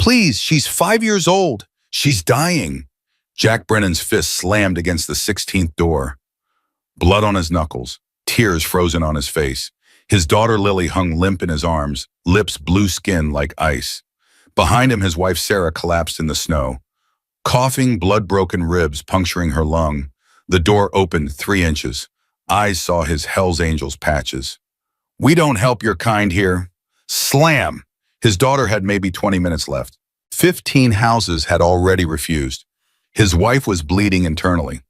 Please, she's 5 years old. She's dying. Jack Brennan's fist slammed against the 16th door. Blood on his knuckles, tears frozen on his face. His daughter Lily hung limp in his arms, lips blue skin like ice. Behind him, his wife Sarah collapsed in the snow. Coughing, blood-broken ribs puncturing her lung. The door opened 3 inches. Eyes saw his Hell's Angels patches. We don't help your kind here. Slam! His daughter had maybe 20 minutes left. 15 houses had already refused. His wife was bleeding internally.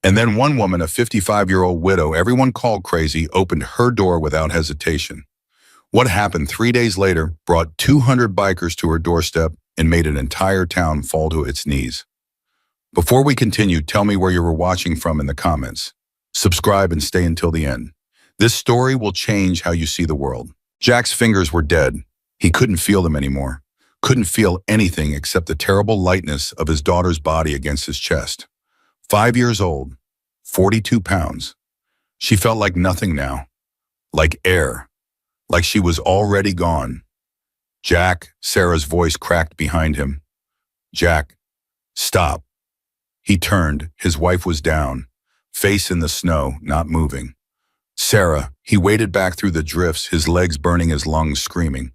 And then one woman, a 55-year-old widow everyone called crazy, opened her door without hesitation. What happened 3 days later brought 200 bikers to her doorstep and made an entire town fall to its knees. Before we continue, tell me where you were watching from in the comments. Subscribe and stay until the end. This story will change how you see the world. Jack's fingers were dead. He couldn't feel them anymore. Couldn't feel anything except the terrible lightness of his daughter's body against his chest. 5 years old, 42 pounds. She felt like nothing now. Like air. Like she was already gone. Jack, Sarah's voice cracked behind him. Jack, stop. He turned. His wife was down, face in the snow, not moving. Sarah, he waded back through the drifts, his legs burning, his lungs screaming.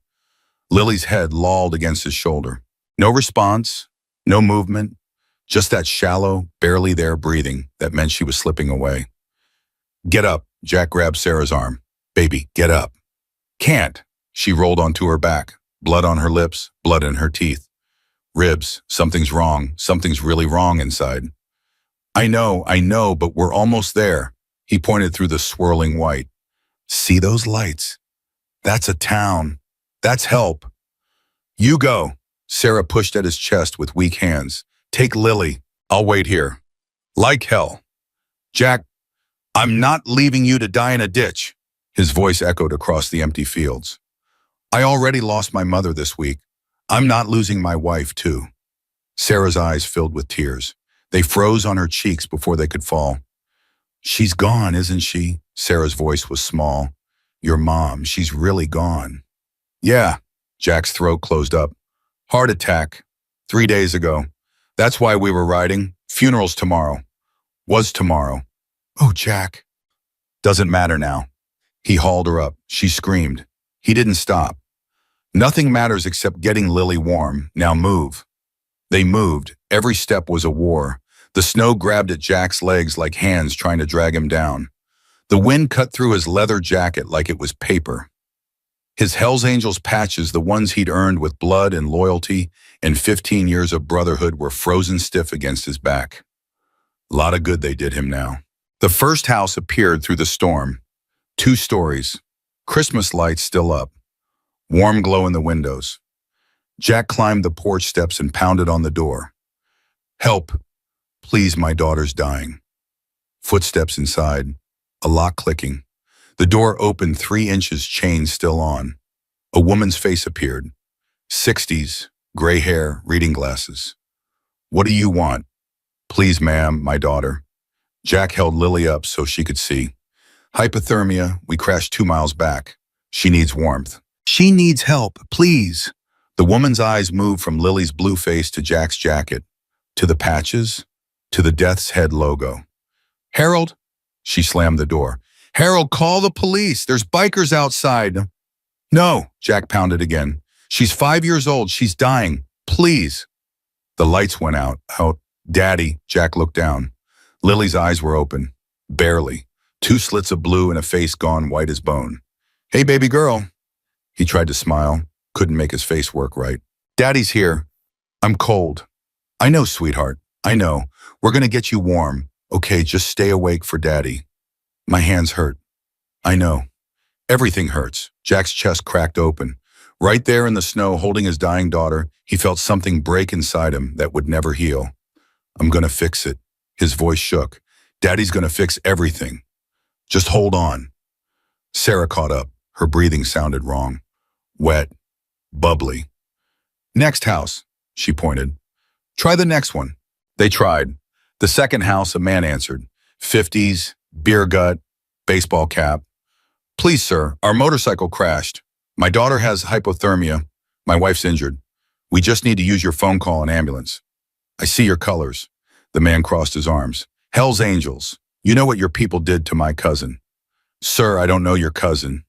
Lily's head lolled against his shoulder. No response, no movement, just that shallow, barely there breathing that meant she was slipping away. Get up, Jack grabbed Sarah's arm. Baby, get up. Can't. She rolled onto her back, blood on her lips, blood in her teeth. Ribs, something's wrong, something's really wrong inside. I know, but we're almost there. He pointed through the swirling white. See those lights? That's a town. That's help. You go. Sarah pushed at his chest with weak hands. Take Lily. I'll wait here. Like hell. Jack, I'm not leaving you to die in a ditch. His voice echoed across the empty fields. I already lost my mother this week. I'm not losing my wife, too. Sarah's eyes filled with tears. They froze on her cheeks before they could fall. She's gone, isn't she? Sarah's voice was small. Your mom, she's really gone. Yeah. Jack's throat closed up. Heart attack. 3 days ago. That's why we were riding. Funeral's tomorrow. Was tomorrow. Oh, Jack. Doesn't matter now. He hauled her up. She screamed. He didn't stop. Nothing matters except getting Lily warm. Now move. They moved. Every step was a war. The snow grabbed at Jack's legs like hands trying to drag him down. The wind cut through his leather jacket like it was paper. His Hell's Angels patches, the ones he'd earned with blood and loyalty and 15 years of brotherhood, were frozen stiff against his back. A lot of good they did him now. The first house appeared through the storm. 2 stories. Christmas lights still up. Warm glow in the windows. Jack climbed the porch steps and pounded on the door. Help. Please, my daughter's dying. Footsteps inside. A lock clicking. The door opened 3 inches, chain still on. A woman's face appeared. 60s, gray hair, reading glasses. What do you want? Please, ma'am, my daughter. Jack held Lily up so she could see. Hypothermia, we crashed 2 miles back. She needs warmth. She needs help, please. The woman's eyes moved from Lily's blue face to Jack's jacket, to the patches, to the Death's Head logo. Harold, she slammed the door. Harold, call the police. There's bikers outside. No, Jack pounded again. She's 5 years old. She's dying. Please. The lights went out. Daddy, Jack looked down. Lily's eyes were open. Barely. 2 slits of blue and a face gone white as bone. Hey, baby girl. He tried to smile. Couldn't make his face work right. Daddy's here. I'm cold. I know, sweetheart. I know. We're gonna get you warm. Okay, just stay awake for Daddy. My hands hurt. I know. Everything hurts. Jack's chest cracked open. Right there in the snow, holding his dying daughter, he felt something break inside him that would never heal. I'm gonna fix it. His voice shook. Daddy's gonna fix everything. Just hold on. Sarah caught up. Her breathing sounded wrong. Wet. Bubbly. Next house, she pointed. Try the next one. They tried. The second house, a man answered. 50s, beer gut, baseball cap. Please, sir, our motorcycle crashed. My daughter has hypothermia. My wife's injured. We just need to use your phone call and ambulance. I see your colors. The man crossed his arms. Hell's Angels. You know what your people did to my cousin. Sir, I don't know your cousin.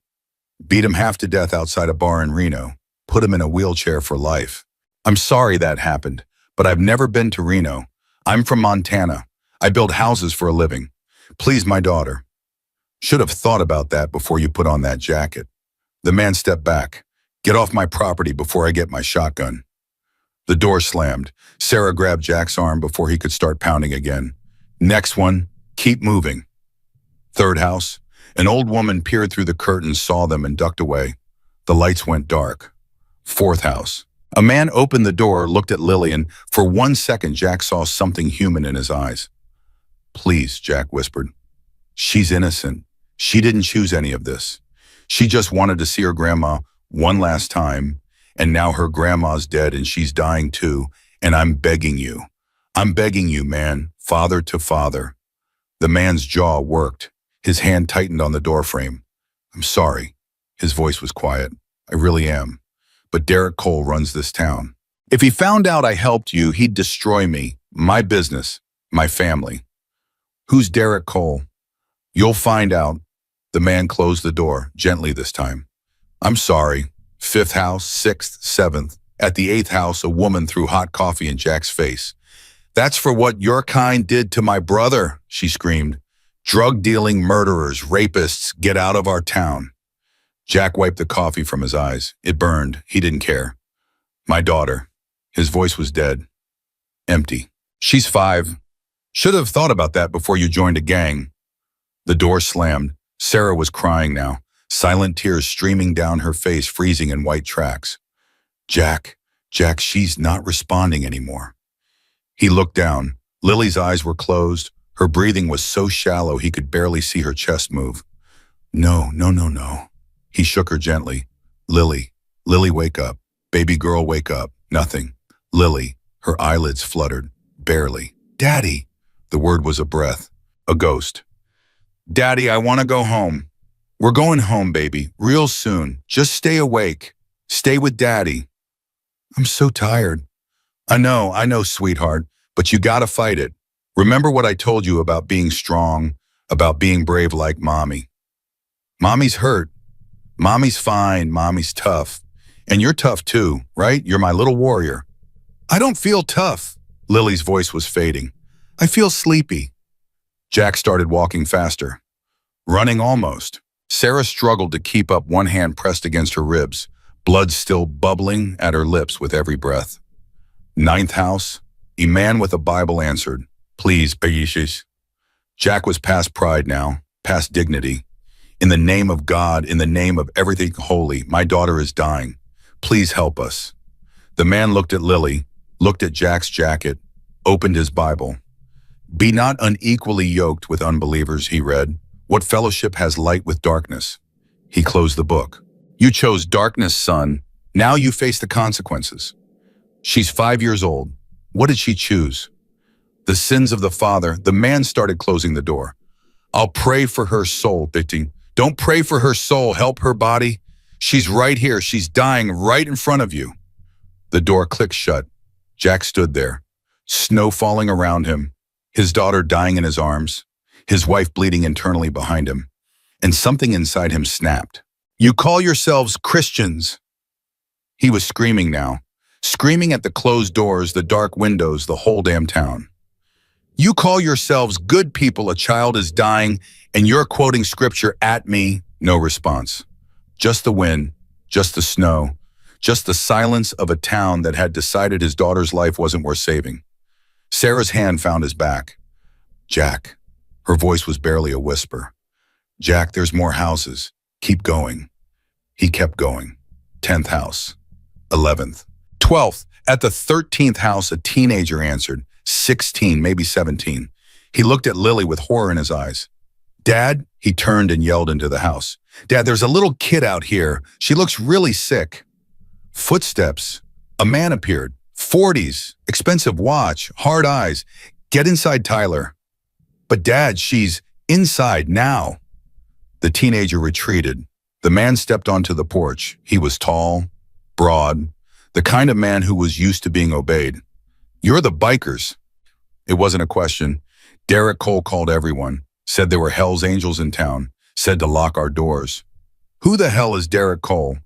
Beat him half to death outside a bar in Reno. Put him in a wheelchair for life. I'm sorry that happened, but I've never been to Reno. I'm from Montana. I build houses for a living. Please, my daughter. Should have thought about that before you put on that jacket. The man stepped back. Get off my property before I get my shotgun. The door slammed. Sarah grabbed Jack's arm before he could start pounding again. Next one, keep moving. Third house. An old woman peered through the curtains, saw them, and ducked away. The lights went dark. Fourth house. A man opened the door, looked at Lily, and for 1 second, Jack saw something human in his eyes. Please, Jack whispered. She's innocent. She didn't choose any of this. She just wanted to see her grandma one last time, and now her grandma's dead and she's dying too, and I'm begging you. I'm begging you, man, father to father. The man's jaw worked. His hand tightened on the doorframe. I'm sorry. His voice was quiet. I really am. But Derek Cole runs this town. If he found out I helped you, he'd destroy me, my business, my family. Who's Derek Cole? You'll find out. The man closed the door, gently this time. I'm sorry. Fifth house, sixth, seventh. At the eighth house, a woman threw hot coffee in Jack's face. That's for what your kind did to my brother, she screamed. Drug-dealing murderers, rapists, get out of our town. Jack wiped the coffee from his eyes. It burned. He didn't care. My daughter. His voice was dead. Empty. She's 5. Should have thought about that before you joined a gang. The door slammed. Sarah was crying now, silent tears streaming down her face, freezing in white tracks. Jack, she's not responding anymore. He looked down. Lily's eyes were closed. Her breathing was so shallow he could barely see her chest move. No. He shook her gently. Lily, wake up. Baby girl, wake up. Nothing. Lily, her eyelids fluttered. Barely. Daddy. The word was a breath. A ghost. Daddy, I want to go home. We're going home, baby. Real soon. Just stay awake. Stay with Daddy. I'm so tired. I know, sweetheart, but you gotta fight it. Remember what I told you about being strong, about being brave like Mommy. Mommy's hurt. Mommy's fine. Mommy's tough. And you're tough too, right? You're my little warrior. I don't feel tough. Lily's voice was fading. I feel sleepy. Jack started walking faster. Running almost. Sarah struggled to keep up, one hand pressed against her ribs, blood still bubbling at her lips with every breath. Ninth house. A man with a Bible answered, Please, Paishis. Jack was past pride now, past dignity. In the name of God, in the name of everything holy, my daughter is dying. Please help us. The man looked at Lily, looked at Jack's jacket, opened his Bible. Be not unequally yoked with unbelievers, he read. What fellowship has light with darkness? He closed the book. You chose darkness, son. Now you face the consequences. She's 5 years old. What did she choose? The sins of the father. The man started closing the door. I'll pray for her soul, Bitting. Don't pray for her soul. Help her body. She's right here. She's dying right in front of you. The door clicked shut. Jack stood there, snow falling around him, his daughter dying in his arms, his wife bleeding internally behind him, and something inside him snapped. You call yourselves Christians. He was screaming now, screaming at the closed doors, the dark windows, the whole damn town. You call yourselves good people, a child is dying, and you're quoting scripture at me. No response. Just the wind, just the snow, just the silence of a town that had decided his daughter's life wasn't worth saving. Sarah's hand found his back. Jack. Her voice was barely a whisper. Jack, there's more houses. Keep going. He kept going. 10th house. 11th. 12th. At the 13th house, a teenager answered. 16, maybe 17. He looked at Lily with horror in his eyes. Dad, he turned and yelled into the house. Dad, there's a little kid out here. She looks really sick. Footsteps. A man appeared. 40s. Expensive watch. Hard eyes. Get inside, Tyler. But Dad, she's inside now. The teenager retreated. The man stepped onto the porch. He was tall, broad, The kind of man who was used to being obeyed. "You're the bikers." It wasn't a question. Derek Cole called everyone, said there were Hell's Angels in town, said to lock our doors. "Who the hell is Derek Cole?"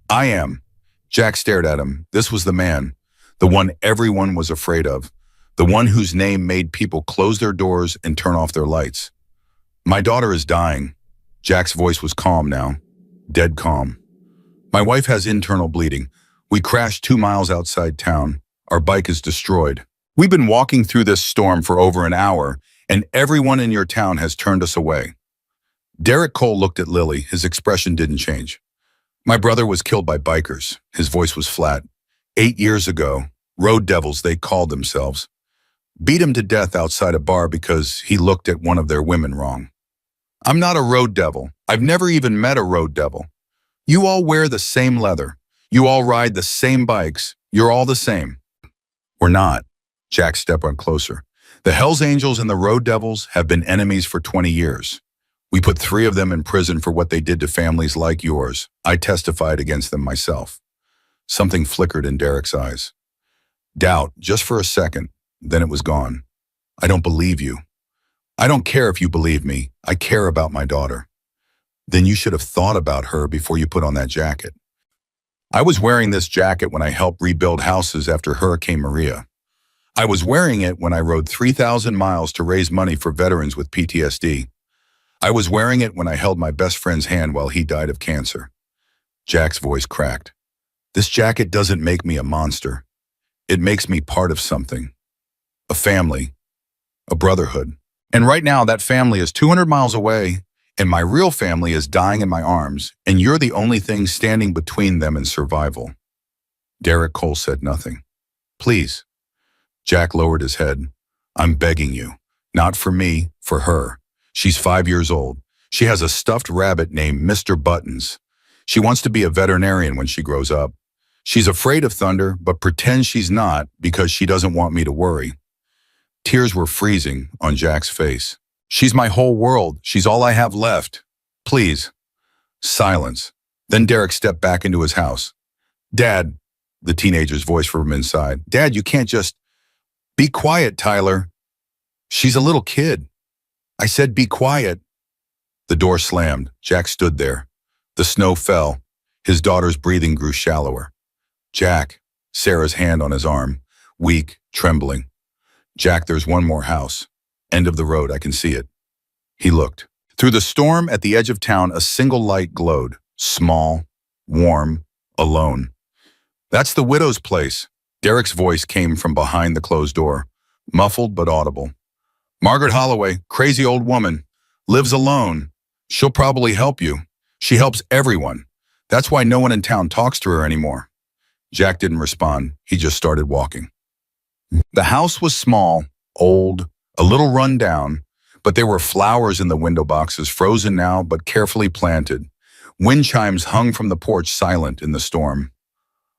"I am." Jack stared at him. This was the man, the one everyone was afraid of, the one whose name made people close their doors and turn off their lights. "My daughter is dying." Jack's voice was calm now, dead calm. "My wife has internal bleeding. We crashed 2 miles outside town. Our bike is destroyed. We've been walking through this storm for over an hour, and everyone in your town has turned us away." Derek Cole looked at Lily. His expression didn't change. "My brother was killed by bikers." His voice was flat. 8 years ago, road devils they called themselves. Beat him to death outside a bar because he looked at one of their women wrong. "I'm not a road devil. I've never even met a road devil. You all wear the same leather. You all ride the same bikes. You're all the same." "We're not." Jack stepped on closer. "The Hells Angels and the Road Devils have been enemies for 20 years. We put 3 of them in prison for what they did to families like yours. I testified against them myself." Something flickered in Derek's eyes. Doubt, just for a second, then it was gone. "I don't believe you." "I don't care if you believe me. I care about my daughter." "Then you should have thought about her before you put on that jacket." "I was wearing this jacket when I helped rebuild houses after Hurricane Maria. I was wearing it when I rode 3,000 miles to raise money for veterans with PTSD. I was wearing it when I held my best friend's hand while he died of cancer." Jack's voice cracked. "This jacket doesn't make me a monster. It makes me part of something. A family. A brotherhood. And right now that family is 200 miles away, and my real family is dying in my arms, and you're the only thing standing between them and survival." Derek Cole said nothing. "Please." Jack lowered his head. "I'm begging you. Not for me, for her. She's 5 years old. She has a stuffed rabbit named Mr. Buttons. She wants to be a veterinarian when she grows up. She's afraid of thunder, but pretends she's not because she doesn't want me to worry." Tears were freezing on Jack's face. "She's my whole world. She's all I have left. Please." Silence. Then Derek stepped back into his house. "Dad," the teenager's voice from inside. "Dad, you can't just—" "Be quiet, Tyler. She's a little kid. I said be quiet." The door slammed. Jack stood there. The snow fell. His daughter's breathing grew shallower. "Jack," Sarah's hand on his arm, weak, trembling. "Jack, there's one more house. End of the road, I can see it." He looked. Through the storm at the edge of town, a single light glowed, small, warm, alone. "That's the widow's place." Derek's voice came from behind the closed door, muffled but audible. "Margaret Holloway, crazy old woman, lives alone. She'll probably help you. She helps everyone. That's why no one in town talks to her anymore." Jack didn't respond. He just started walking. The house was small, old, a little run down, but there were flowers in the window boxes, frozen now but carefully planted. Wind chimes hung from the porch, silent in the storm.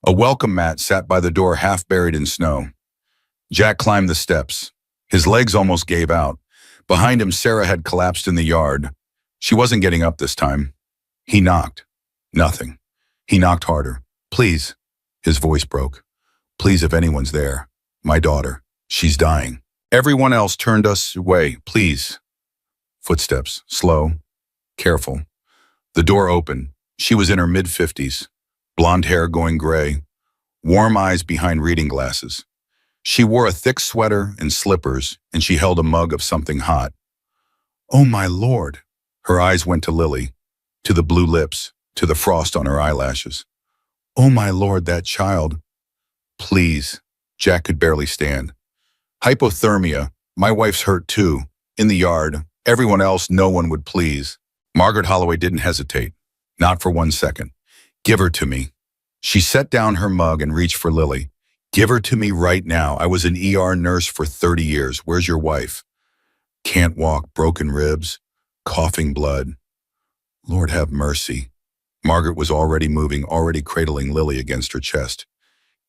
A welcome mat sat by the door, half buried in snow. Jack climbed the steps. His legs almost gave out. Behind him, Sarah had collapsed in the yard. She wasn't getting up this time. He knocked. Nothing. He knocked harder. "Please." His voice broke. "Please, if anyone's there. My daughter. She's dying." Everyone else turned us away. "Please." Footsteps. Slow. Careful. The door opened. She was in her mid-50s. Blonde hair going gray. Warm eyes behind reading glasses. She wore a thick sweater and slippers, and she held a mug of something hot. "Oh, my Lord." Her eyes went to Lily, to the blue lips, to the frost on her eyelashes. "Oh, my Lord, that child." "Please." Jack could barely stand. "Hypothermia. My wife's hurt too. In the yard. Everyone else, no one would please." Margaret Holloway didn't hesitate. Not for 1 second. "Give her to me." She set down her mug and reached for Lily. "Give her to me right now. I was an ER nurse for 30 years. Where's your wife?" "Can't walk, broken ribs, coughing blood." "Lord have mercy." Margaret was already moving, already cradling Lily against her chest.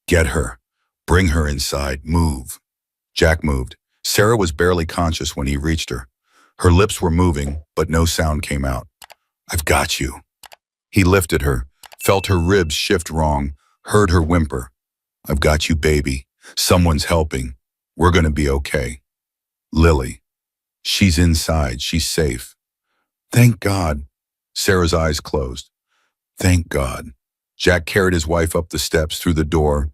"Get her. Bring her inside. Move." Jack moved. Sarah was barely conscious when he reached her. Her lips were moving, but no sound came out. "I've got you." He lifted her, felt her ribs shift wrong, heard her whimper. I've got you, baby. Someone's helping. We're gonna be okay. Lily. She's inside. She's safe. Thank God. Sarah's eyes closed. Thank God. Jack carried his wife up the steps through the door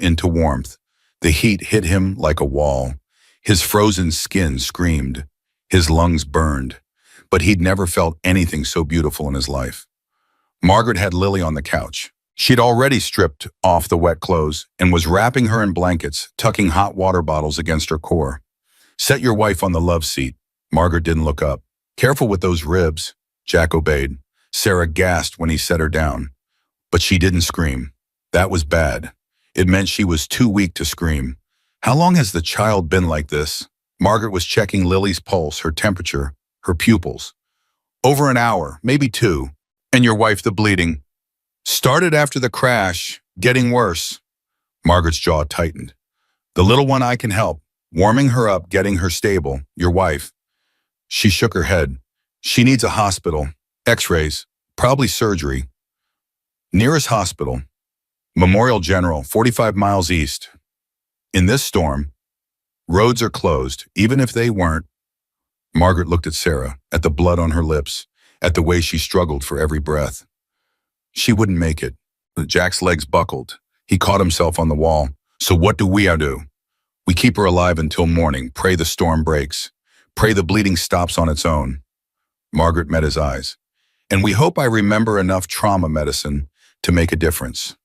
into warmth. The heat hit him like a wall. His frozen skin screamed. His lungs burned. But he'd never felt anything so beautiful in his life. Margaret had Lily on the couch. She'd already stripped off the wet clothes and was wrapping her in blankets, tucking hot water bottles against her core. Set your wife on the love seat. Margaret didn't look up. Careful with those ribs. Jack obeyed. Sarah gasped when he set her down. But she didn't scream. That was bad. It meant she was too weak to scream. How long has the child been like this? Margaret was checking Lily's pulse, her temperature, her pupils. Over an hour, maybe 2. And your wife, the bleeding. Started after the crash, getting worse. Margaret's jaw tightened. The little one I can help. Warming her up, getting her stable. Your wife. She shook her head. She needs a hospital. X-rays. Probably surgery. Nearest hospital. Memorial General, 45 miles east. In this storm, roads are closed, even if they weren't. Margaret looked at Sarah, at the blood on her lips, at the way she struggled for every breath. She wouldn't make it. Jack's legs buckled. He caught himself on the wall. So what do we do? We keep her alive until morning, pray the storm breaks, pray the bleeding stops on its own. Margaret met his eyes. And we hope I remember enough trauma medicine to make a difference.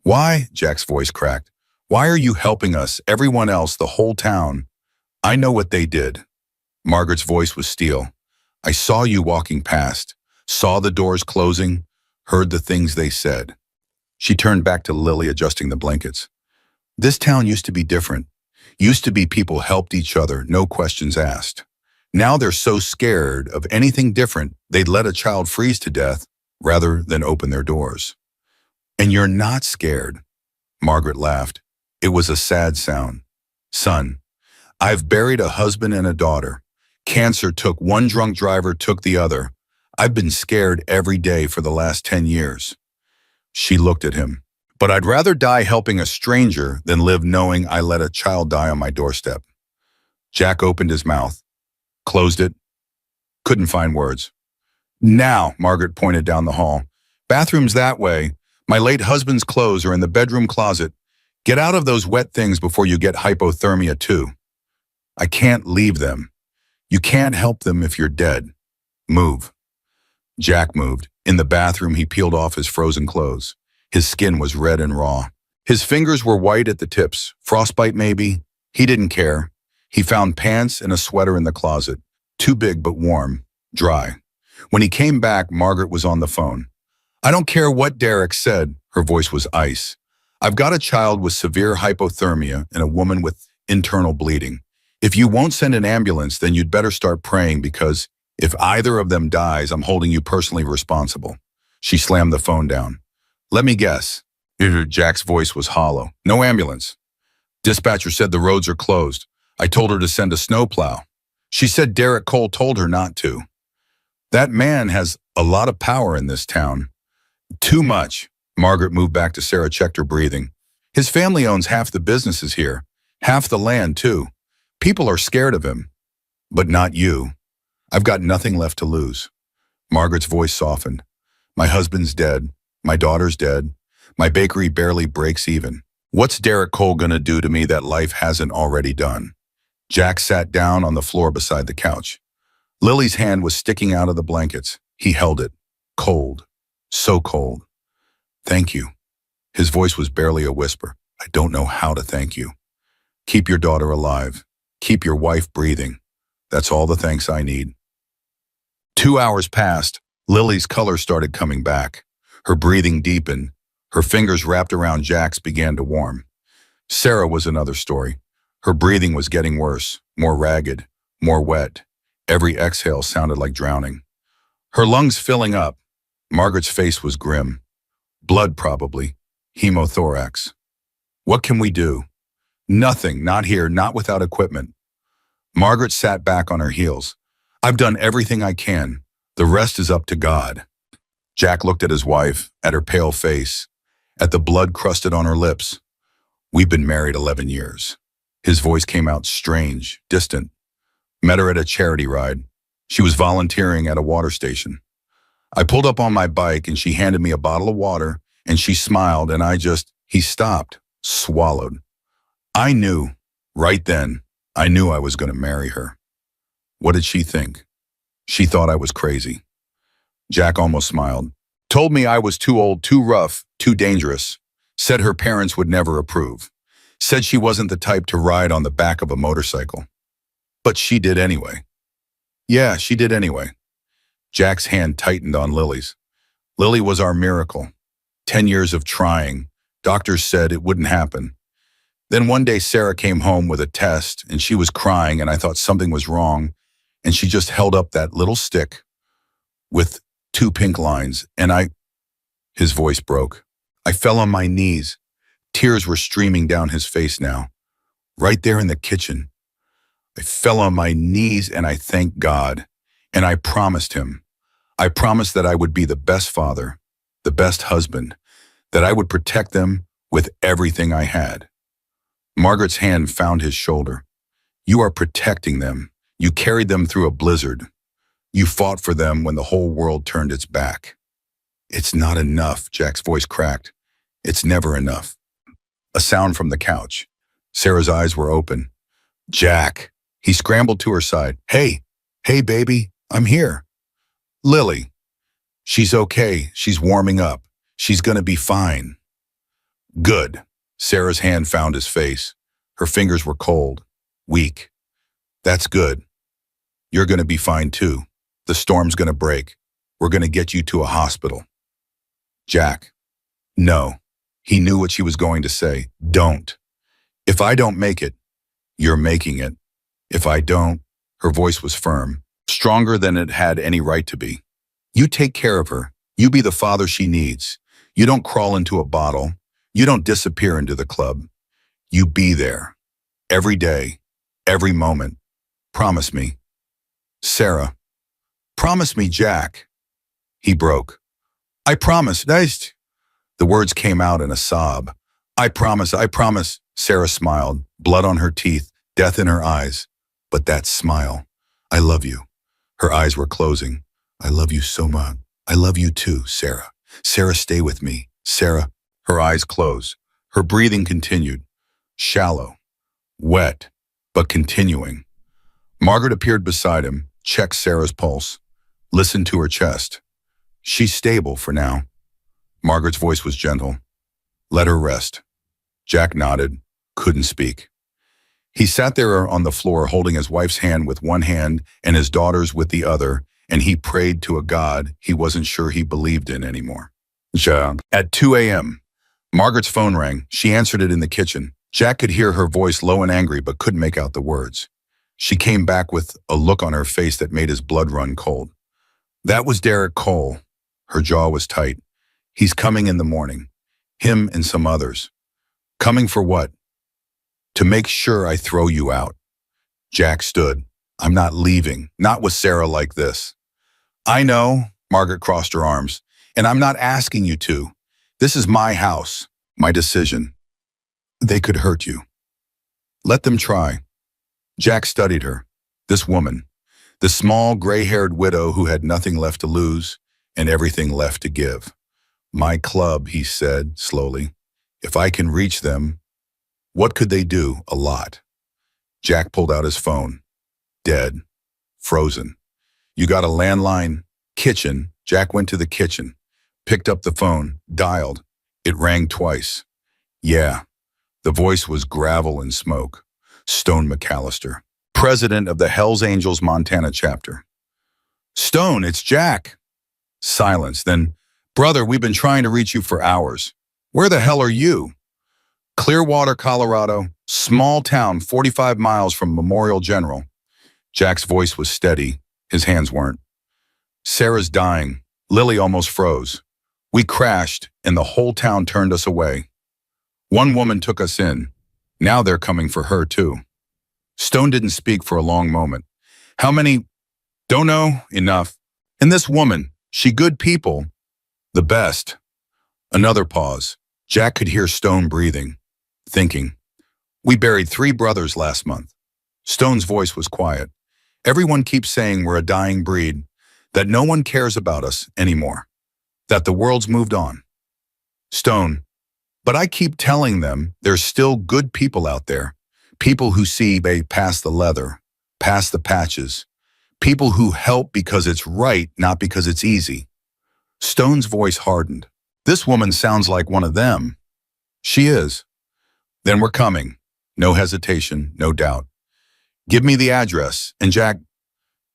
Why? Jack's voice cracked. Why are you helping us, everyone else, the whole town? I know what they did. Margaret's voice was steel. I saw you walking past, saw the doors closing, heard the things they said. She turned back to Lily, adjusting the blankets. This town used to be different. Used to be people helped each other, no questions asked. Now they're so scared of anything different, they'd let a child freeze to death rather than open their doors. And you're not scared. Margaret laughed. It was a sad sound. Son, I've buried a husband and a daughter. Cancer took one drunk driver, took the other. I've been scared every day for the last 10 years. She looked at him. But I'd rather die helping a stranger than live knowing I let a child die on my doorstep. Jack opened his mouth, closed it, couldn't find words. Now, Margaret pointed down the hall. Bathroom's that way. My late husband's clothes are in the bedroom closet. Get out of those wet things before you get hypothermia too. I can't leave them. You can't help them if you're dead. Move. Jack moved. In the bathroom, he peeled off his frozen clothes. His skin was red and raw. His fingers were white at the tips. Frostbite maybe? He didn't care. He found pants and a sweater in the closet. Too big but warm. Dry. When he came back, Margaret was on the phone. I don't care what Derek said. Her voice was ice. I've got a child with severe hypothermia and a woman with internal bleeding. If you won't send an ambulance, then you'd better start praying because if either of them dies, I'm holding you personally responsible. She slammed the phone down. Let me guess. Jack's voice was hollow. No ambulance. Dispatcher said the roads are closed. I told her to send a snowplow. She said Derek Cole told her not to. That man has a lot of power in this town. Too much. Margaret moved back to Sarah, checked her breathing. His family owns half the businesses here. Half the land, too. People are scared of him. But not you. I've got nothing left to lose. Margaret's voice softened. My husband's dead. My daughter's dead. My bakery barely breaks even. What's Derek Cole gonna do to me that life hasn't already done? Jack sat down on the floor beside the couch. Lily's hand was sticking out of the blankets. He held it. Cold. So cold. Thank you. His voice was barely a whisper. I don't know how to thank you. Keep your daughter alive. Keep your wife breathing. That's all the thanks I need. 2 hours passed. Lily's color started coming back. Her breathing deepened. Her fingers wrapped around Jack's began to warm. Sarah was another story. Her breathing was getting worse, more ragged, more wet. Every exhale sounded like drowning. Her lungs filling up. Margaret's face was grim. Blood probably. Hemothorax. What can we do? Nothing, not here, not without equipment. Margaret sat back on her heels. I've done everything I can. The rest is up to God. Jack looked at his wife, at her pale face. at the blood crusted on her lips. We've been married 11 years. His voice came out strange, distant. Met her at a charity ride. She was volunteering at a water station. I pulled up on my bike and she handed me a bottle of water and she smiled and he stopped, swallowed. I knew, right then, I knew I was going to marry her. What did she think? She thought I was crazy. Jack almost smiled. Told me I was too old, too rough, too dangerous. Said her parents would never approve. Said she wasn't the type to ride on the back of a motorcycle. But she did anyway. Yeah, she did anyway. Jack's hand tightened on Lily's. Lily was our miracle. 10 years of trying. Doctors said it wouldn't happen. Then one day Sarah came home with a test and she was crying and I thought something was wrong and she just held up that little stick with 2 pink lines and his voice broke. I fell on my knees. Tears were streaming down his face now. Right there in the kitchen. I fell on my knees and I thanked God. And I promised him. I promised that I would be the best father, the best husband, that I would protect them with everything I had. Margaret's hand found his shoulder. You are protecting them. You carried them through a blizzard. You fought for them when the whole world turned its back. It's not enough, Jack's voice cracked. It's never enough. A sound from the couch. Sarah's eyes were open. Jack. He scrambled to her side. Hey, baby, I'm here. Lily. She's okay. She's warming up. She's gonna be fine. Good. Sarah's hand found his face. Her fingers were cold, weak. That's good. You're gonna be fine too. The storm's gonna break. We're gonna get you to a hospital. Jack. No. He knew what she was going to say. Don't. If I don't make it, you're making it. If I don't, her voice was firm, stronger than it had any right to be. You take care of her. You be the father she needs. You don't crawl into a bottle. You don't disappear into the club. You be there. Every day, every moment. Promise me. Sarah. Promise me, Jack. He broke. I promise. The words came out in a sob. I promise. Sarah smiled, blood on her teeth, death in her eyes. But that smile. I love you. Her eyes were closing. I love you so much. I love you too, Sarah. Sarah, stay with me. Sarah. Her eyes closed. Her breathing continued. Shallow. Wet. But continuing. Margaret appeared beside him, checked Sarah's pulse, listened to her chest. She's stable for now. Margaret's voice was gentle. Let her rest. Jack nodded, couldn't speak. He sat there on the floor holding his wife's hand with one hand and his daughter's with the other, and he prayed to a God he wasn't sure he believed in anymore. At 2 a.m., Margaret's phone rang. She answered it in the kitchen. Jack could hear her voice low and angry but couldn't make out the words. She came back with a look on her face that made his blood run cold. That was Derek Cole. Her jaw was tight. He's coming in the morning. Him and some others. Coming for what? To make sure I throw you out. Jack stood. I'm not leaving. Not with Sarah like this. I know, Margaret crossed her arms, and I'm not asking you to. This is my house, my decision. They could hurt you. Let them try. Jack studied her. This woman. The small, gray-haired widow who had nothing left to lose and everything left to give. My club, he said slowly. If I can reach them, what could they do? A lot. Jack pulled out his phone. Dead. Frozen. You got a landline? Kitchen. Jack went to the kitchen. Picked up the phone. Dialed. It rang twice. Yeah. The voice was gravel and smoke. Stone McAllister, president of the Hells Angels Montana chapter. Stone, it's Jack. Silence. Then, brother, we've been trying to reach you for hours. Where the hell are you? Clearwater, Colorado, small town 45 miles from Memorial General. Jack's voice was steady. His hands weren't. Sarah's dying. Lily almost froze. We crashed, and the whole town turned us away. One woman took us in. Now they're coming for her, too. Stone didn't speak for a long moment. How many? Don't know. Enough. And this woman, she good people. The best. Another pause. Jack could hear Stone breathing, thinking, "We buried 3 brothers last month." Stone's voice was quiet. "Everyone keeps saying we're a dying breed, that no one cares about us anymore, that the world's moved on." Stone, "But I keep telling them there's still good people out there, people who see past the leather, past the patches, people who help because it's right, not because it's easy." Stone's voice hardened. "This woman sounds like one of them." "She is." "Then we're coming." No hesitation, no doubt. "Give me the address." And Jack,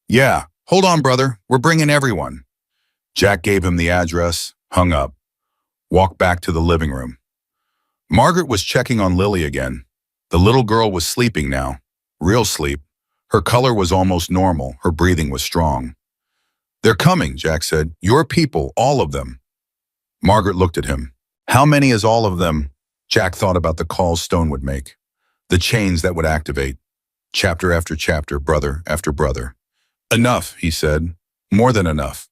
"Yeah, hold on, brother. We're bringing everyone." Jack gave him the address, hung up, walked back to the living room. Margaret was checking on Lily again. The little girl was sleeping now, real sleep. Her color was almost normal, her breathing was strong. "They're coming," Jack said. "Your people, all of them." Margaret looked at him. "How many is all of them?" Jack thought about the calls Stone would make, the chains that would activate, chapter after chapter, brother after brother. "Enough," he said. "More than enough."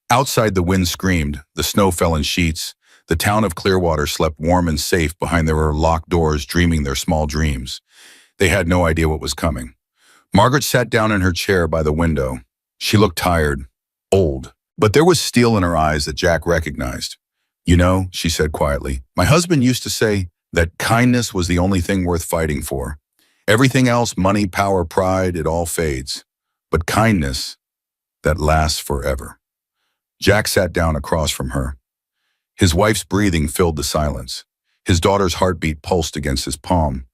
Outside, the wind screamed, the snow fell in sheets. The town of Clearwater slept warm and safe behind their locked doors, dreaming their small dreams. They had no idea what was coming. Margaret sat down in her chair by the window. She looked tired, old, but there was steel in her eyes that Jack recognized. "You know," she said quietly, "my husband used to say that kindness was the only thing worth fighting for. Everything else, money, power, pride, it all fades. But kindness, that lasts forever." Jack sat down across from her. His wife's breathing filled the silence. His daughter's heartbeat pulsed against his palm.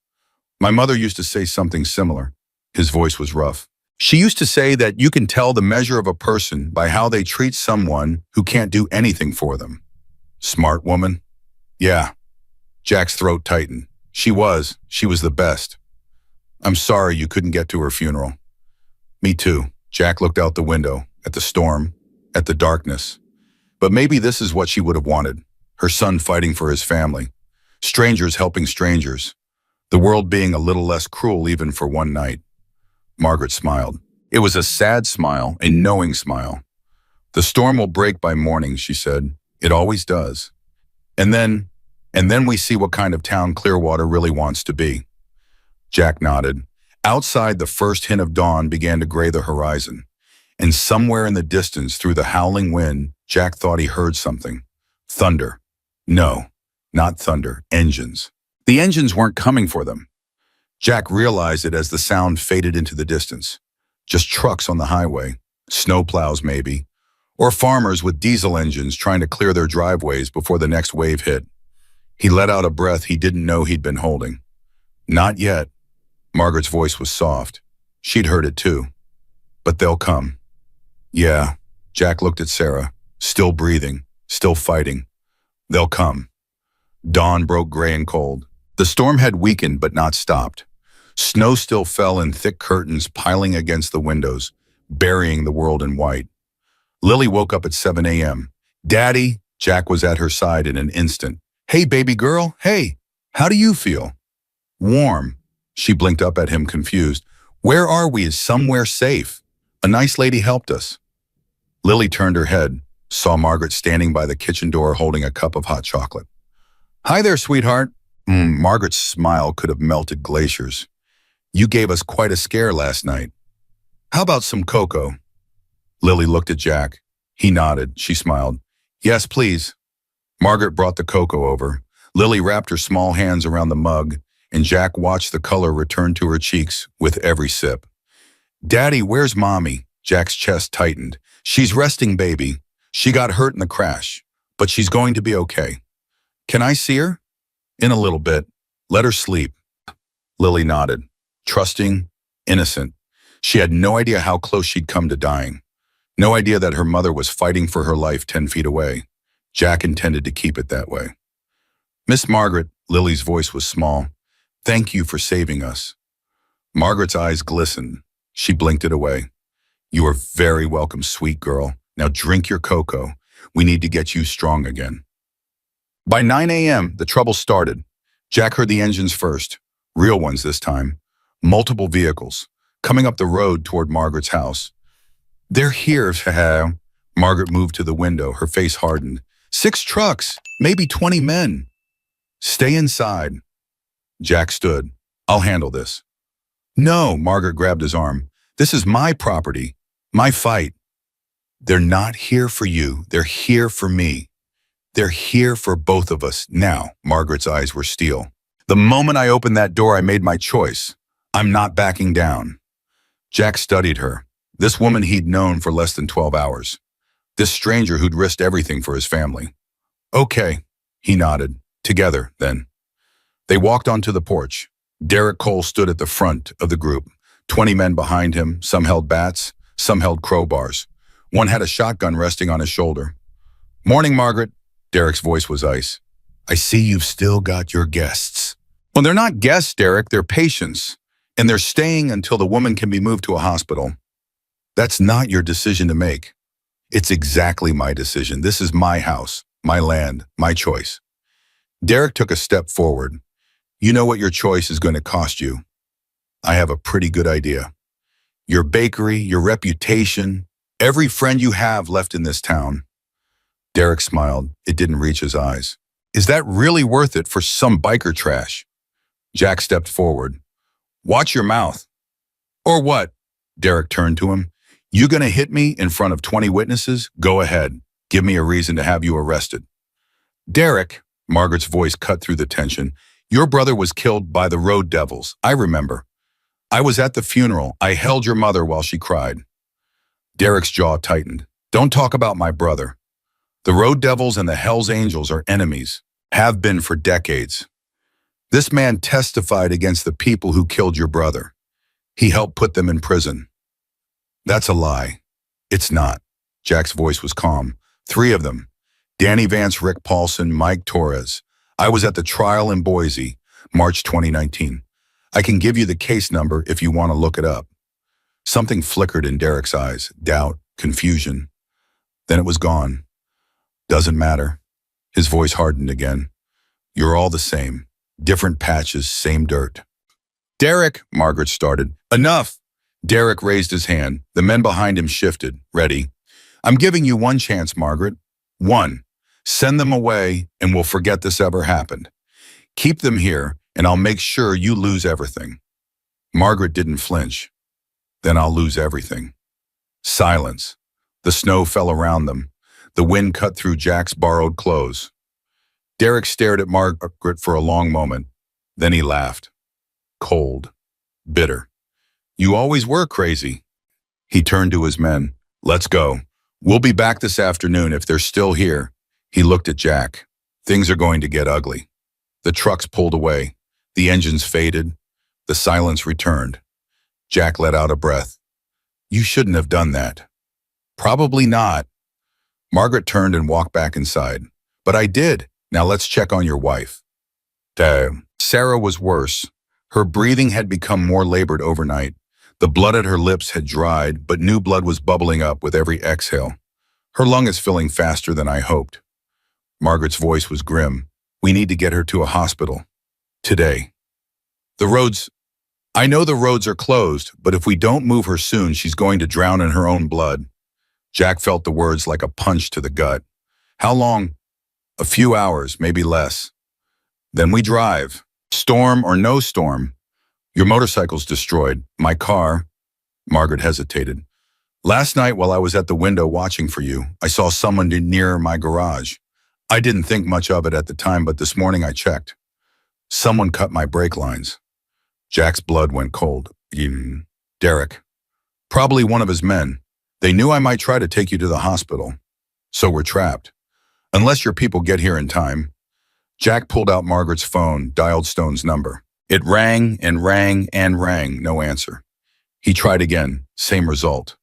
"My mother used to say something similar." His voice was rough. "She used to say that you can tell the measure of a person by how they treat someone who can't do anything for them." "Smart woman." "Yeah." Jack's throat tightened. She was the best." "I'm sorry you couldn't get to her funeral." "Me too." Jack looked out the window, at the storm, at the darkness. But maybe this is what she would have wanted. Her son fighting for his family. Strangers helping strangers. The world being a little less cruel even for one night. Margaret smiled. It was a sad smile, a knowing smile. "The storm will break by morning," she said. "It always does. And then we see what kind of town Clearwater really wants to be." Jack nodded. Outside, the first hint of dawn began to gray the horizon. And somewhere in the distance, through the howling wind, Jack thought he heard something. Thunder. No, not thunder. Engines. The engines weren't coming for them. Jack realized it as the sound faded into the distance. Just trucks on the highway. Snowplows, maybe. Or farmers with diesel engines trying to clear their driveways before the next wave hit. He let out a breath he didn't know he'd been holding. "Not yet." Margaret's voice was soft. She'd heard it too. "But they'll come." "Yeah." Jack looked at Sarah, still breathing, still fighting. "They'll come." Dawn broke gray and cold. The storm had weakened but not stopped. Snow still fell in thick curtains piling against the windows, burying the world in white. Lily woke up at 7 a.m. "Daddy!" Jack was at her side in an instant. "Hey, baby girl, hey, how do you feel?" "Warm." She blinked up at him, confused. "Where are we? Is somewhere safe? A nice lady helped us." Lily turned her head, saw Margaret standing by the kitchen door holding a cup of hot chocolate. "Hi there, sweetheart." Margaret's smile could have melted glaciers. "You gave us quite a scare last night. How about some cocoa?" Lily looked at Jack. He nodded. She smiled. "Yes, please." Margaret brought the cocoa over. Lily wrapped her small hands around the mug, and Jack watched the color return to her cheeks with every sip. "Daddy, where's Mommy?" Jack's chest tightened. "She's resting, baby. She got hurt in the crash, but she's going to be okay." "Can I see her?" "In a little bit. Let her sleep." Lily nodded. Trusting, innocent. She had no idea how close she'd come to dying. No idea that her mother was fighting for her life 10 feet away. Jack intended to keep it that way. "Miss Margaret," Lily's voice was small. "Thank you for saving us." Margaret's eyes glistened. She blinked it away. "You are very welcome, sweet girl. Now drink your cocoa. We need to get you strong again." By 9 a.m., the trouble started. Jack heard the engines first. Real ones this time. Multiple vehicles, coming up the road toward Margaret's house. "They're here." Margaret moved to the window, her face hardened. 6 trucks, maybe 20 men." Stay inside. Jack stood. I'll handle this. No, Margaret grabbed his arm. This is my property, my fight. They're not here for you. They're here for me. They're here for both of us now. Margaret's eyes were steel. The moment I opened that door, I made my choice. I'm not backing down. Jack studied her. This woman he'd known for less than 12 hours. This stranger who'd risked everything for his family. Okay, he nodded. Together, then. They walked onto the porch. Derek Cole stood at the front of the group. 20 men behind him, some held bats, some held crowbars. One had a shotgun resting on his shoulder. Morning, Margaret. Derek's voice was ice. I see you've still got your guests. Well, they're not guests, Derek, they're patients. And they're staying until the woman can be moved to a hospital. That's not your decision to make. It's exactly my decision. This is my house, my land, my choice. Derek took a step forward. You know what your choice is going to cost you. I have a pretty good idea. Your bakery, your reputation, every friend you have left in this town. Derek smiled. It didn't reach his eyes. Is that really worth it for some biker trash? Jack stepped forward. Watch your mouth. Or what? Derek turned to him. You gonna hit me in front of 20 witnesses? Go ahead. Give me a reason to have you arrested. Derek, Margaret's voice cut through the tension. Your brother was killed by the road devils. I remember. I was at the funeral. I held your mother while she cried. Derek's jaw tightened. Don't talk about my brother. The road devils and the Hells Angels are enemies, have been for decades. This man testified against the people who killed your brother. He helped put them in prison. That's a lie. It's not. Jack's voice was calm. 3 of them. Danny Vance, Rick Paulson, Mike Torres. I was at the trial in Boise, March 2019. I can give you the case number if you want to look it up. Something flickered in Derek's eyes. Doubt, confusion. Then it was gone. Doesn't matter. His voice hardened again. You're all the same. Different patches, same dirt. Derek, Margaret started. Enough! Derek raised his hand. The men behind him shifted. Ready? I'm giving you one chance, Margaret. 1. Send them away and we'll forget this ever happened. Keep them here and I'll make sure you lose everything. Margaret didn't flinch. Then I'll lose everything. Silence. The snow fell around them. The wind cut through Jack's borrowed clothes. Derek stared at Margaret for a long moment. Then he laughed. Cold. Bitter. You always were crazy. He turned to his men. Let's go. We'll be back this afternoon if they're still here. He looked at Jack. Things are going to get ugly. The trucks pulled away. The engines faded. The silence returned. Jack let out a breath. You shouldn't have done that. Probably not. Margaret turned and walked back inside. But I did. Now let's check on your wife. Sarah was worse. Her breathing had become more labored overnight. The blood at her lips had dried, but new blood was bubbling up with every exhale. Her lung is filling faster than I hoped. Margaret's voice was grim. We need to get her to a hospital. Today. I know the roads are closed, but if we don't move her soon, she's going to drown in her own blood. Jack felt the words like a punch to the gut. How long? A few hours, maybe less. Then we drive. Storm or no storm. Your motorcycle's destroyed. My car. Margaret hesitated. Last night while I was at the window watching for you, I saw someone near my garage. I didn't think much of it at the time, but this morning I checked. Someone cut my brake lines. Jack's blood went cold. Derek. Probably one of his men. They knew I might try to take you to the hospital. So we're trapped. Unless your people get here in time. Jack pulled out Margaret's phone, dialed Stone's number. It rang and rang and rang, no answer. He tried again, same result.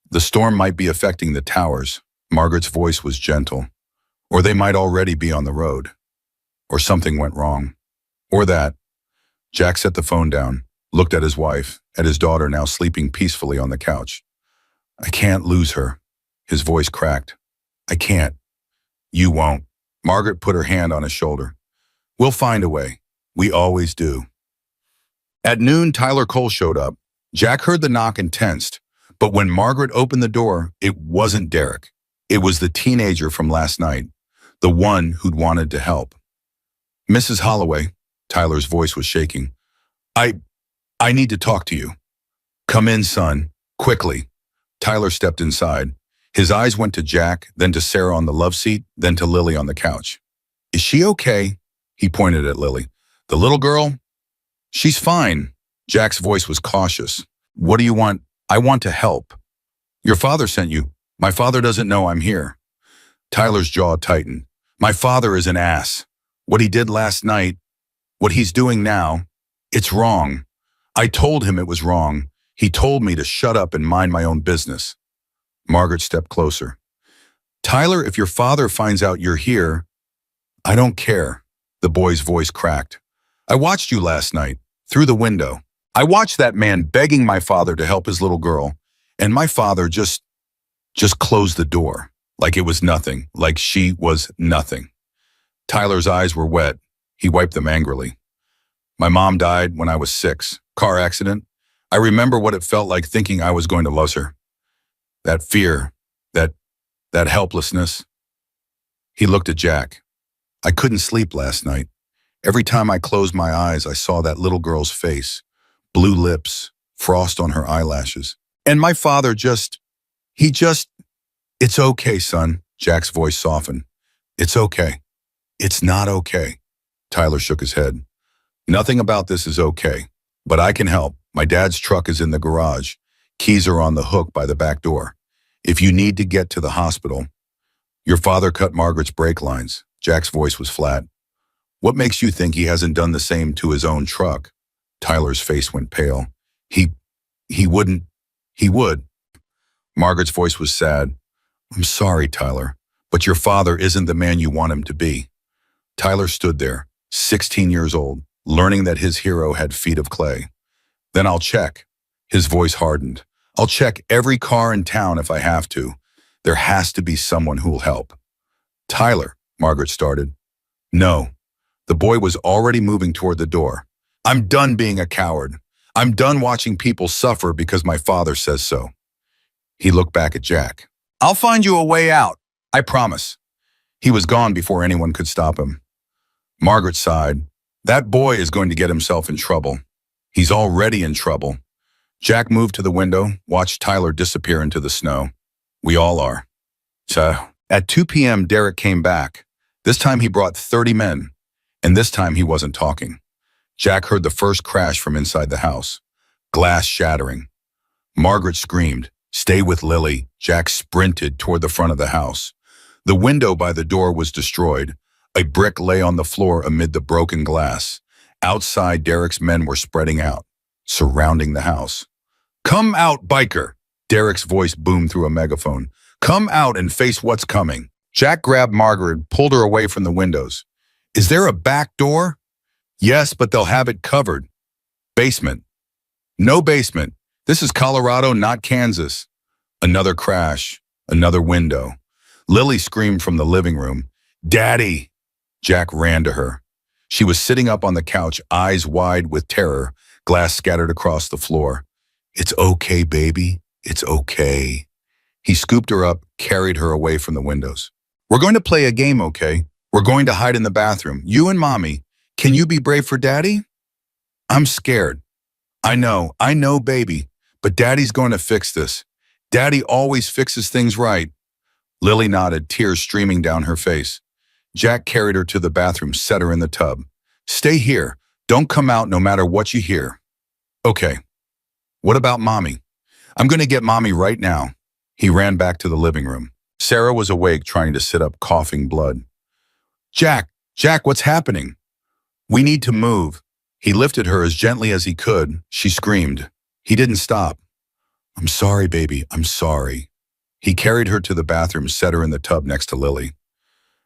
The storm might be affecting the towers. Margaret's voice was gentle. Or they might already be on the road. Or something went wrong. Or that. Jack set the phone down, looked at his wife, at his daughter now sleeping peacefully on the couch. I can't lose her. His voice cracked. I can't. You won't. Margaret put her hand on his shoulder. We'll find a way. We always do. At noon, Tyler Cole showed up. Jack heard the knock and tensed. But when Margaret opened the door, it wasn't Derek. It was the teenager from last night. The one who'd wanted to help. Mrs. Holloway, Tyler's voice was shaking. I, I need to talk to you. Come in, son, quickly. Tyler stepped inside. His eyes went to Jack, then to Sarah on the love seat, then to Lily on the couch. Is she okay? He pointed at Lily. The little girl? She's fine. Jack's voice was cautious. What do you want? I want to help. Your father sent you. My father doesn't know I'm here. Tyler's jaw tightened. My father is an ass. What he did last night, what he's doing now, it's wrong. I told him it was wrong. He told me to shut up and mind my own business. Margaret stepped closer. Tyler, if your father finds out you're here, I don't care. The boy's voice cracked. I watched you last night, through the window. I watched that man begging my father to help his little girl, and my father just closed the door, like it was nothing, like she was nothing. Tyler's eyes were wet. He wiped them angrily. My mom died when I was 6. Car accident. I remember what it felt like thinking I was going to lose her. That fear, that helplessness. He looked at Jack. I couldn't sleep last night. Every time I closed my eyes, I saw that little girl's face, blue lips, frost on her eyelashes. And my father it's okay, son. Jack's voice softened. It's okay. It's not okay. Tyler shook his head. Nothing about this is okay, but I can help. My dad's truck is in the garage. Keys are on the hook by the back door. If you need to get to the hospital. Your father cut Margaret's brake lines. Jack's voice was flat. What makes you think he hasn't done the same to his own truck? Tyler's face went pale. He wouldn't. He would. Margaret's voice was sad. I'm sorry, Tyler, but your father isn't the man you want him to be. Tyler stood there, 16 years old, learning that his hero had feet of clay. Then I'll check. His voice hardened. I'll check every car in town if I have to. There has to be someone who'll help. Tyler, Margaret started. No. The boy was already moving toward the door. I'm done being a coward. I'm done watching people suffer because my father says so. He looked back at Jack. I'll find you a way out. I promise. He was gone before anyone could stop him. Margaret sighed. That boy is going to get himself in trouble. He's already in trouble. Jack moved to the window, watched Tyler disappear into the snow. We all are. So, at 2 p.m., Derek came back. This time he brought 30 men, and this time he wasn't talking. Jack heard the first crash from inside the house. Glass shattering. Margaret screamed, "Stay with Lily." Jack sprinted toward the front of the house. The window by the door was destroyed. A brick lay on the floor amid the broken glass. Outside, Derek's men were spreading out, surrounding the house. Come out, biker! Derek's voice boomed through a megaphone. Come out and face what's coming. Jack grabbed Margaret and pulled her away from the windows. Is there a back door? Yes, but they'll have it covered. Basement. No basement. This is Colorado, not Kansas. Another crash. Another window. Lily screamed from the living room. Daddy! Jack ran to her. She was sitting up on the couch, eyes wide with terror, glass scattered across the floor. It's okay, baby. It's okay. He scooped her up, carried her away from the windows. We're going to play a game, okay? We're going to hide in the bathroom. You and Mommy. Can you be brave for Daddy? I'm scared. I know, baby. But Daddy's going to fix this. Daddy always fixes things right. Lily nodded, tears streaming down her face. Jack carried her to the bathroom, set her in the tub. Stay here. Don't come out no matter what you hear. Okay. What about Mommy? I'm going to get Mommy right now. He ran back to the living room. Sarah was awake, trying to sit up, coughing blood. Jack, what's happening? We need to move. He lifted her as gently as he could. She screamed. He didn't stop. I'm sorry, baby. I'm sorry. He carried her to the bathroom, set her in the tub next to Lily.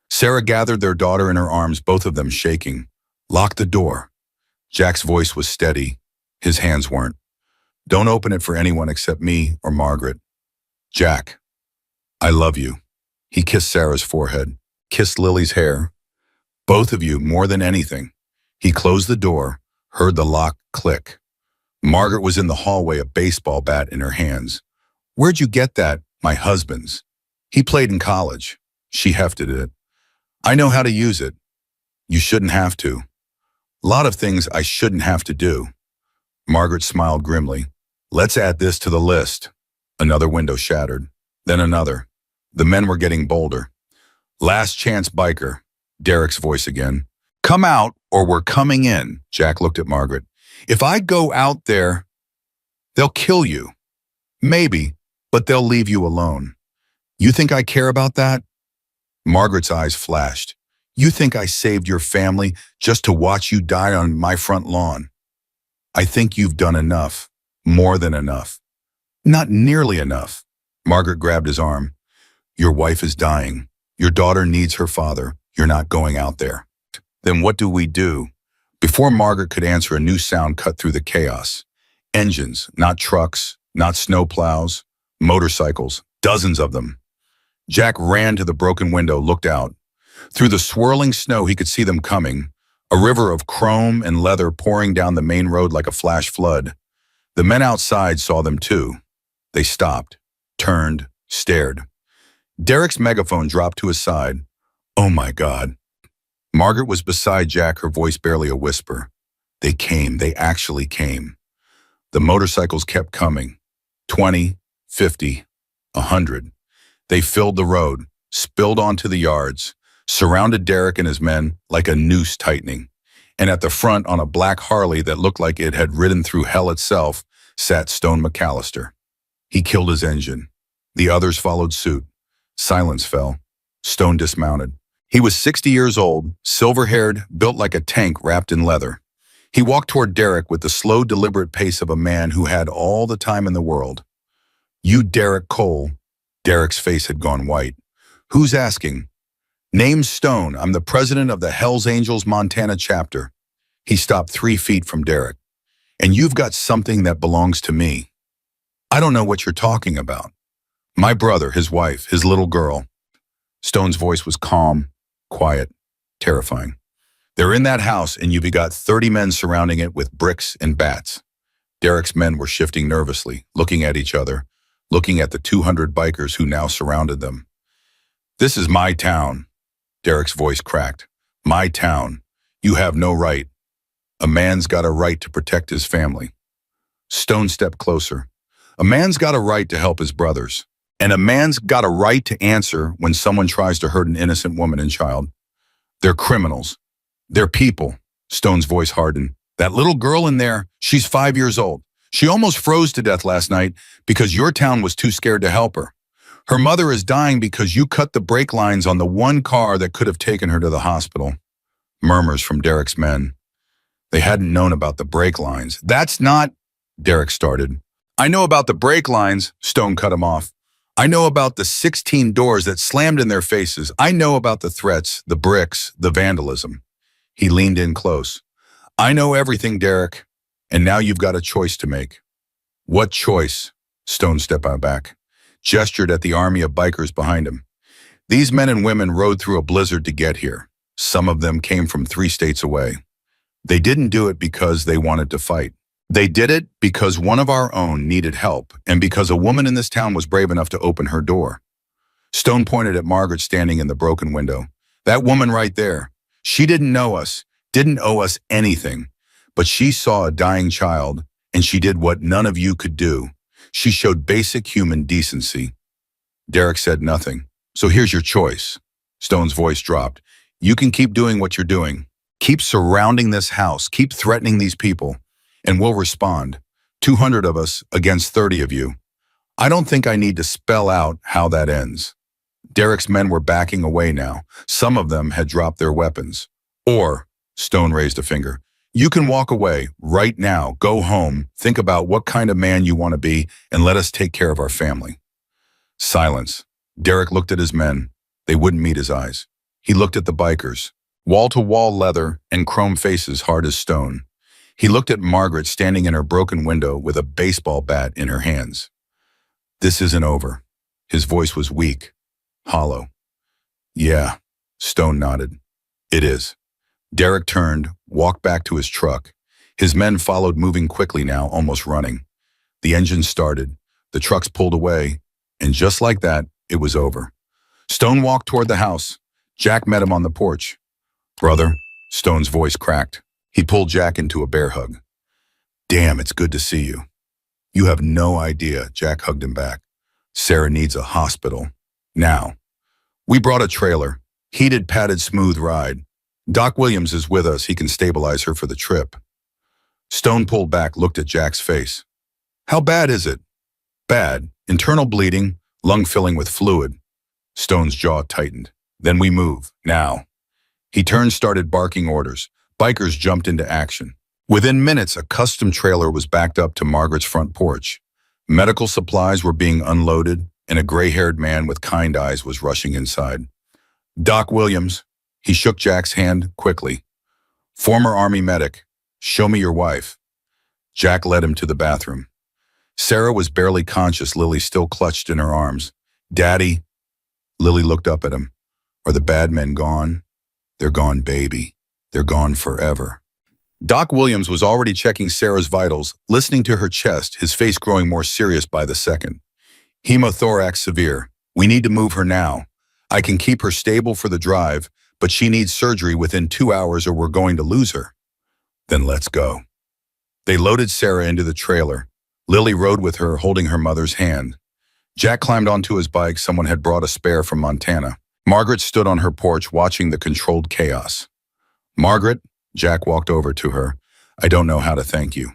Sarah gathered their daughter in her arms, both of them shaking. Lock the door. Jack's voice was steady. His hands weren't. Don't open it for anyone except me or Margaret. Jack, I love you. He kissed Sarah's forehead, kissed Lily's hair. Both of you, more than anything. He closed the door, heard the lock click. Margaret was in the hallway, a baseball bat in her hands. Where'd you get that? My husband's. He played in college. She hefted it. I know how to use it. You shouldn't have to. A lot of things I shouldn't have to do. Margaret smiled grimly. Let's add this to the list. Another window shattered. Then another. The men were getting bolder. Last chance biker. Derek's voice again. Come out or we're coming in. Jack looked at Margaret. If I go out there, they'll kill you. Maybe, but they'll leave you alone. You think I care about that? Margaret's eyes flashed. You think I saved your family just to watch you die on my front lawn? I think you've done enough. More than enough. Not nearly enough. Margaret grabbed his arm. Your wife is dying. Your daughter needs her father. You're not going out there. Then what do we do? Before Margaret could answer, a new sound cut through the chaos. Engines, not trucks, not snowplows, motorcycles, dozens of them. Jack ran to the broken window, looked out. Through the swirling snow, he could see them coming, a river of chrome and leather pouring down the main road like a flash flood. The men outside saw them too. They stopped, turned, stared. Derek's megaphone dropped to his side. Oh my God. Margaret was beside Jack, her voice barely a whisper. They came, they actually came. The motorcycles kept coming. 20, 50, 100. They filled the road, spilled onto the yards, surrounded Derek and his men like a noose tightening. And at the front, on a black Harley that looked like it had ridden through hell itself, sat Stone McAllister. He killed his engine. The others followed suit. Silence fell. Stone dismounted. He was 60 years old, silver-haired, built like a tank wrapped in leather. He walked toward Derek with the slow, deliberate pace of a man who had all the time in the world. You Derek Cole. Derek's face had gone white. Who's asking? Name's Stone. I'm the president of the Hells Angels Montana chapter. He stopped 3 feet from Derek. And you've got something that belongs to me. I don't know what you're talking about. My brother, his wife, his little girl. Stone's voice was calm, quiet, terrifying. They're in that house and you've got 30 men surrounding it with bricks and bats. Derek's men were shifting nervously, looking at each other, looking at the 200 bikers who now surrounded them. This is my town. Derek's voice cracked. My town. You have no right. A man's got a right to protect his family. Stone stepped closer. A man's got a right to help his brothers. And a man's got a right to answer when someone tries to hurt an innocent woman and child. They're criminals. They're people. Stone's voice hardened. That little girl in there, she's 5 years old. She almost froze to death last night because your town was too scared to help her. Her mother is dying because you cut the brake lines on the one car that could have taken her to the hospital. Murmurs from Derek's men. They hadn't known about the brake lines. That's not, Derek started. I know about the brake lines, Stone cut him off. I know about the 16 doors that slammed in their faces. I know about the threats, the bricks, the vandalism. He leaned in close. I know everything, Derek, and now you've got a choice to make. What choice? Stone stepped out back, gestured at the army of bikers behind him. These men and women rode through a blizzard to get here. Some of them came from 3 states away. They didn't do it because they wanted to fight. They did it because one of our own needed help and because a woman in this town was brave enough to open her door. Stone pointed at Margaret standing in the broken window. That woman right there. She didn't know us, didn't owe us anything, but she saw a dying child and she did what none of you could do. She showed basic human decency. Derek said nothing. So here's your choice. Stone's voice dropped. You can keep doing what you're doing. Keep surrounding this house. Keep threatening these people. And we'll respond. 200 of us against 30 of you. I don't think I need to spell out how that ends. Derek's men were backing away now. Some of them had dropped their weapons. Or, Stone raised a finger, you can walk away right now, go home, think about what kind of man you want to be, and let us take care of our family. Silence. Derek looked at his men. They wouldn't meet his eyes. He looked at the bikers. Wall-to-wall leather and chrome faces hard as stone. He looked at Margaret standing in her broken window with a baseball bat in her hands. This isn't over. His voice was weak, hollow. Yeah, Stone nodded. It is. Derek turned, walked back to his truck. His men followed, moving quickly now, almost running. The engine started. The trucks pulled away. And just like that, it was over. Stone walked toward the house. Jack met him on the porch. Brother, Stone's voice cracked. He pulled Jack into a bear hug. Damn, it's good to see you. You have no idea, Jack hugged him back. Sarah needs a hospital. Now. We brought a trailer. Heated, padded, smooth ride. Doc Williams is with us. He can stabilize her for the trip. Stone pulled back, looked at Jack's face. How bad is it? Bad. Internal bleeding, lung filling with fluid. Stone's jaw tightened. Then we move. Now. He turned, started barking orders. Bikers jumped into action. Within minutes, a custom trailer was backed up to Margaret's front porch. Medical supplies were being unloaded, and a gray-haired man with kind eyes was rushing inside. Doc Williams. He shook Jack's hand quickly. Former Army medic. Show me your wife. Jack led him to the bathroom. Sarah was barely conscious, Lily still clutched in her arms. Daddy. Lily looked up at him. Are the bad men gone? They're gone, baby. They're gone forever. Doc Williams was already checking Sarah's vitals, listening to her chest, his face growing more serious by the second. Hemothorax severe. We need to move her now. I can keep her stable for the drive, but she needs surgery within 2 hours or we're going to lose her. Then let's go. They loaded Sarah into the trailer. Lily rode with her, holding her mother's hand. Jack climbed onto his bike. Someone had brought a spare from Montana. Margaret stood on her porch watching the controlled chaos. Margaret, Jack walked over to her. I don't know how to thank you.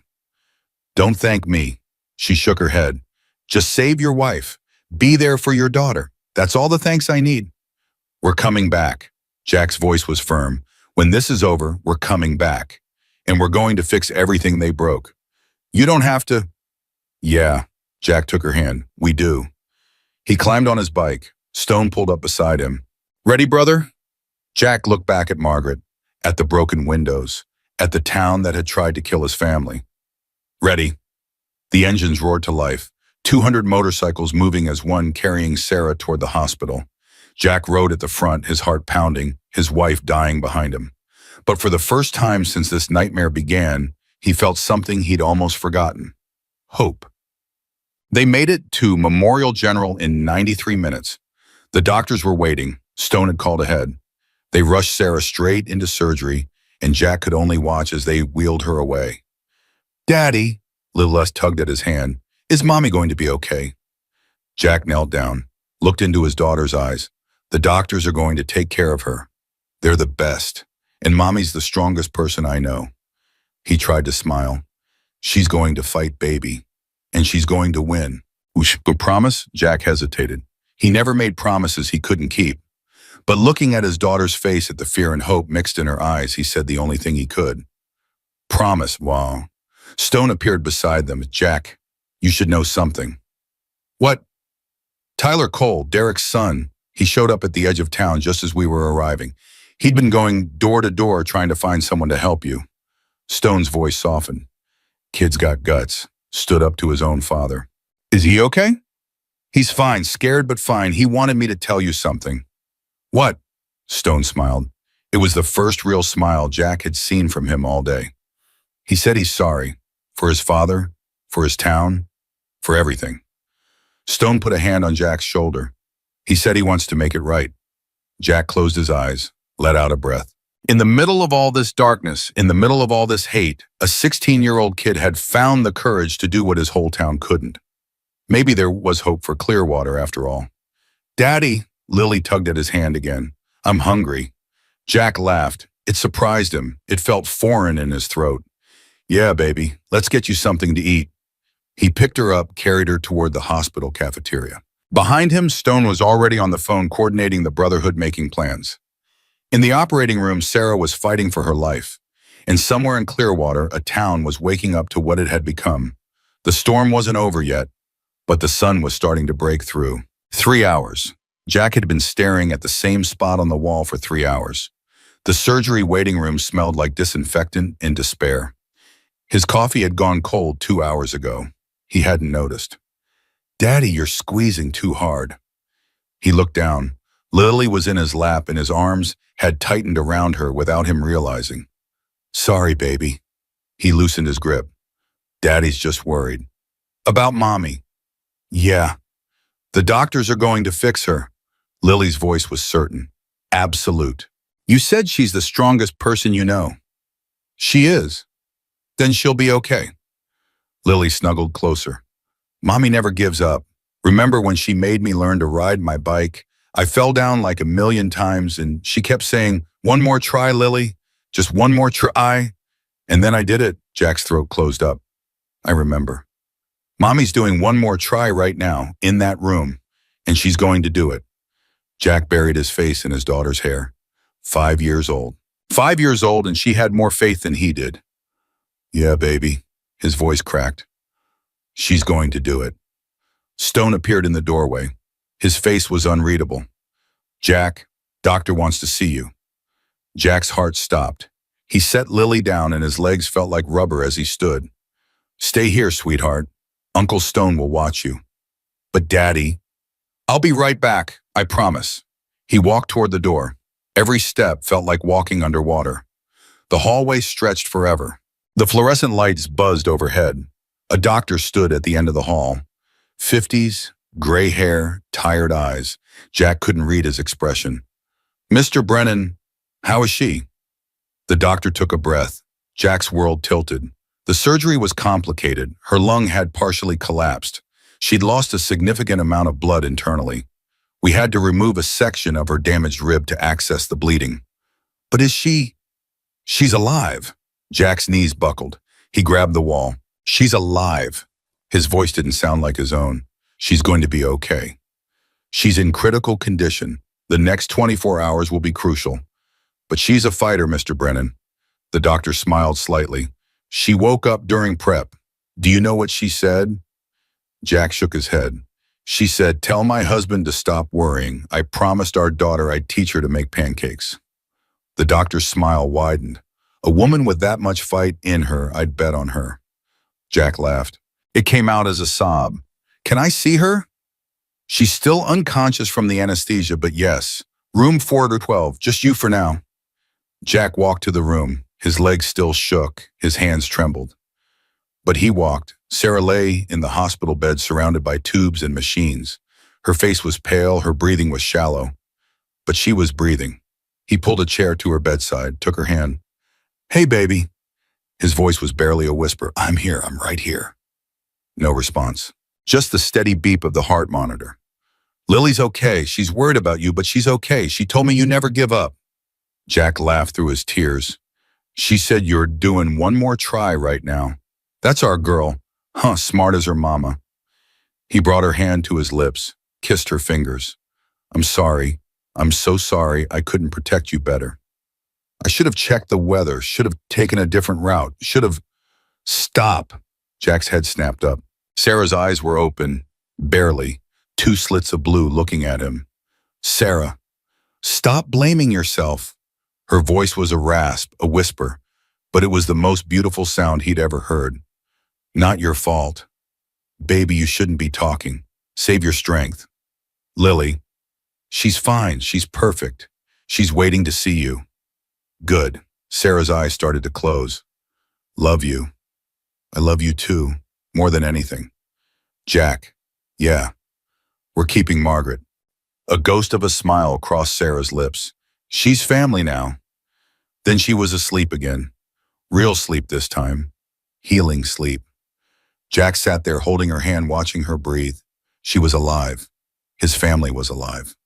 Don't thank me. She shook her head. Just save your wife. Be there for your daughter. That's all the thanks I need. We're coming back. Jack's voice was firm. When this is over, we're coming back. And we're going to fix everything they broke. You don't have to. Yeah, Jack took her hand. We do. He climbed on his bike. Stone pulled up beside him. Ready, brother? Jack looked back at Margaret, at the broken windows, at the town that had tried to kill his family. Ready. The engines roared to life. 200 motorcycles moving as one, carrying Sarah toward the hospital. Jack rode at the front, his heart pounding, his wife dying behind him. But for the first time since this nightmare began, he felt something he'd almost forgotten. Hope. They made it to Memorial General in 93 minutes. The doctors were waiting. Stone had called ahead. They rushed Sarah straight into surgery, and Jack could only watch as they wheeled her away. Daddy, Lilith tugged at his hand. Is Mommy going to be okay? Jack knelt down, looked into his daughter's eyes. The doctors are going to take care of her. They're the best, and Mommy's the strongest person I know. He tried to smile. She's going to fight, baby, and she's going to win. But promise? Jack hesitated. He never made promises he couldn't keep. But looking at his daughter's face at the fear and hope mixed in her eyes, he said the only thing he could. Promise, wow. Stone appeared beside them. Jack, you should know something. What? Tyler Cole, Derek's son. He showed up at the edge of town just as we were arriving. He'd been going door to door trying to find someone to help you. Stone's voice softened. Kid's got guts. Stood up to his own father. Is he okay? He's fine, scared but fine. He wanted me to tell you something. What? Stone smiled. It was the first real smile Jack had seen from him all day. He said he's sorry. For his father, for his town, for everything. Stone put a hand on Jack's shoulder. He said he wants to make it right. Jack closed his eyes, let out a breath. In the middle of all this darkness, in the middle of all this hate, a 16-year-old kid had found the courage to do what his whole town couldn't. Maybe there was hope for Clearwater after all. Daddy, Lily tugged at his hand again. I'm hungry. Jack laughed. It surprised him. It felt foreign in his throat. Yeah, baby, let's get you something to eat. He picked her up, carried her toward the hospital cafeteria. Behind him, Stone was already on the phone coordinating the Brotherhood making plans. In the operating room, Sarah was fighting for her life. And somewhere in Clearwater, a town was waking up to what it had become. The storm wasn't over yet, but the sun was starting to break through. 3 hours. Jack had been staring at the same spot on the wall for 3 hours. The surgery waiting room smelled like disinfectant and despair. His coffee had gone cold 2 hours ago. He hadn't noticed. Daddy, you're squeezing too hard. He looked down. Lily was in his lap and his arms had tightened around her without him realizing. Sorry, baby. He loosened his grip. Daddy's just worried. About Mommy. Yeah. The doctors are going to fix her. Lily's voice was certain. Absolute. You said she's the strongest person you know. She is. Then she'll be okay. Lily snuggled closer. Mommy never gives up. Remember when she made me learn to ride my bike? I fell down like a million times and she kept saying, "One more try, Lily. Just one more try." And then I did it. Jack's throat closed up. I remember. Mommy's doing one more try right now, in that room, and she's going to do it. Jack buried his face in his daughter's hair. 5 years old. 5 years old, and she had more faith than he did. Yeah, baby. His voice cracked. She's going to do it. Stone appeared in the doorway. His face was unreadable. Jack, doctor wants to see you. Jack's heart stopped. He set Lily down and his legs felt like rubber as he stood. Stay here, sweetheart. Uncle Stone will watch you. But Daddy, I'll be right back, I promise. He walked toward the door. Every step felt like walking underwater. The hallway stretched forever. The fluorescent lights buzzed overhead. A doctor stood at the end of the hall. 50s, gray hair, tired eyes. Jack couldn't read his expression. Mr. Brennan, how is she? The doctor took a breath. Jack's world tilted. The surgery was complicated. Her lung had partially collapsed. She'd lost a significant amount of blood internally. We had to remove a section of her damaged rib to access the bleeding. But is she? She's alive. Jack's knees buckled. He grabbed the wall. She's alive. His voice didn't sound like his own. She's going to be okay. She's in critical condition. The next 24 hours will be crucial. But she's a fighter, Mr. Brennan. The doctor smiled slightly. She woke up during prep. Do you know what she said? Jack shook his head. She said, "Tell my husband to stop worrying. I promised our daughter I'd teach her to make pancakes." The doctor's smile widened. A woman with that much fight in her, I'd bet on her. Jack laughed. It came out as a sob. Can I see her? She's still unconscious from the anesthesia, but yes. Room 412, just you for now. Jack walked to the room. His legs still shook, his hands trembled. But he walked. Sarah lay in the hospital bed surrounded by tubes and machines. Her face was pale, her breathing was shallow. But she was breathing. He pulled a chair to her bedside, took her hand. Hey, baby. His voice was barely a whisper. I'm here, I'm right here. No response. Just the steady beep of the heart monitor. Lily's okay. She's worried about you, but she's okay. She told me you never give up. Jack laughed through his tears. She said you're doing one more try right now. That's our girl. Huh, smart as her mama. He brought her hand to his lips, kissed her fingers. I'm sorry. I'm so sorry I couldn't protect you better. I should have checked the weather, should have taken a different route, should have... Stop. Jack's head snapped up. Sarah's eyes were open, barely, 2 slits of blue looking at him. Sarah, stop blaming yourself. Her voice was a rasp, a whisper, but it was the most beautiful sound he'd ever heard. Not your fault. Baby, you shouldn't be talking. Save your strength. Lily, she's fine. She's perfect. She's waiting to see you. Good. Sarah's eyes started to close. Love you. I love you too, more than anything. Jack, yeah, we're keeping Margaret. A ghost of a smile crossed Sarah's lips. She's family now. Then she was asleep again. Real sleep this time. Healing sleep. Jack sat there holding her hand, watching her breathe. She was alive. His family was alive.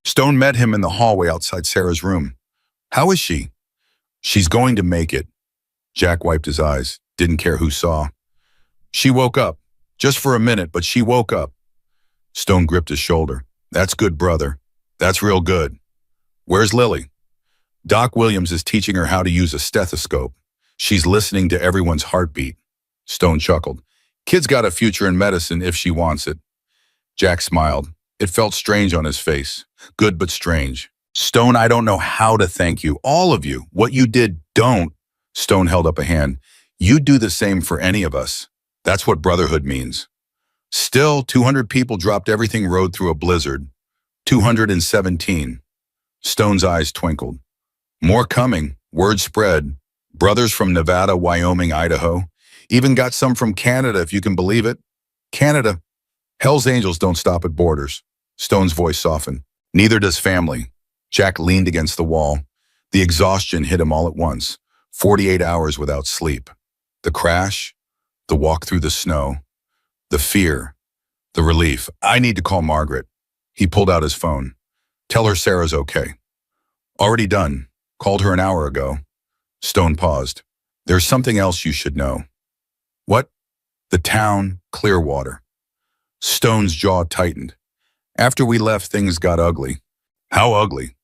Stone met him in the hallway outside Sarah's room. How is she? She's going to make it. Jack wiped his eyes, didn't care who saw. She woke up. Just for a minute, but she woke up. Stone gripped his shoulder. That's good, brother. That's real good. Where's Lily? Doc Williams is teaching her how to use a stethoscope. She's listening to everyone's heartbeat. Stone chuckled. Kid's got a future in medicine if she wants it. Jack smiled. It felt strange on his face. Good but strange. Stone, I don't know how to thank you. All of you. What you did, don't. Stone held up a hand. You do the same for any of us. That's what brotherhood means. Still, 200 people dropped everything, rode through a blizzard. 217. Stone's eyes twinkled. More coming. Word spread. Brothers from Nevada, Wyoming, Idaho. Even got some from Canada, if you can believe it. Canada. Hell's Angels don't stop at borders. Stone's voice softened. Neither does family. Jack leaned against the wall. The exhaustion hit him all at once. 48 hours without sleep. The crash, the walk through the snow, the fear, the relief. I need to call Margaret. He pulled out his phone. Tell her Sarah's okay. Already done. Called her an hour ago. Stone paused. There's something else you should know. What? The town, Clearwater. Stone's jaw tightened. After we left, things got ugly. How ugly?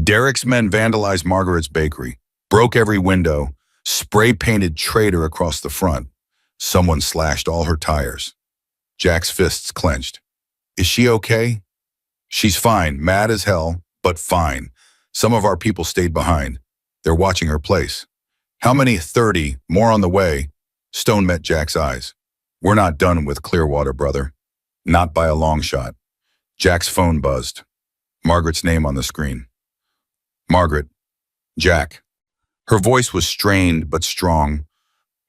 Derek's men vandalized Margaret's bakery, broke every window, spray-painted traitor across the front. Someone slashed all her tires. Jack's fists clenched. Is she okay? She's fine, mad as hell, but fine. Some of our people stayed behind. They're watching her place. How many? 30, more on the way. Stone met Jack's eyes. We're not done with Clearwater, brother. Not by a long shot. Jack's phone buzzed. Margaret's name on the screen. Margaret. Jack. Her voice was strained but strong.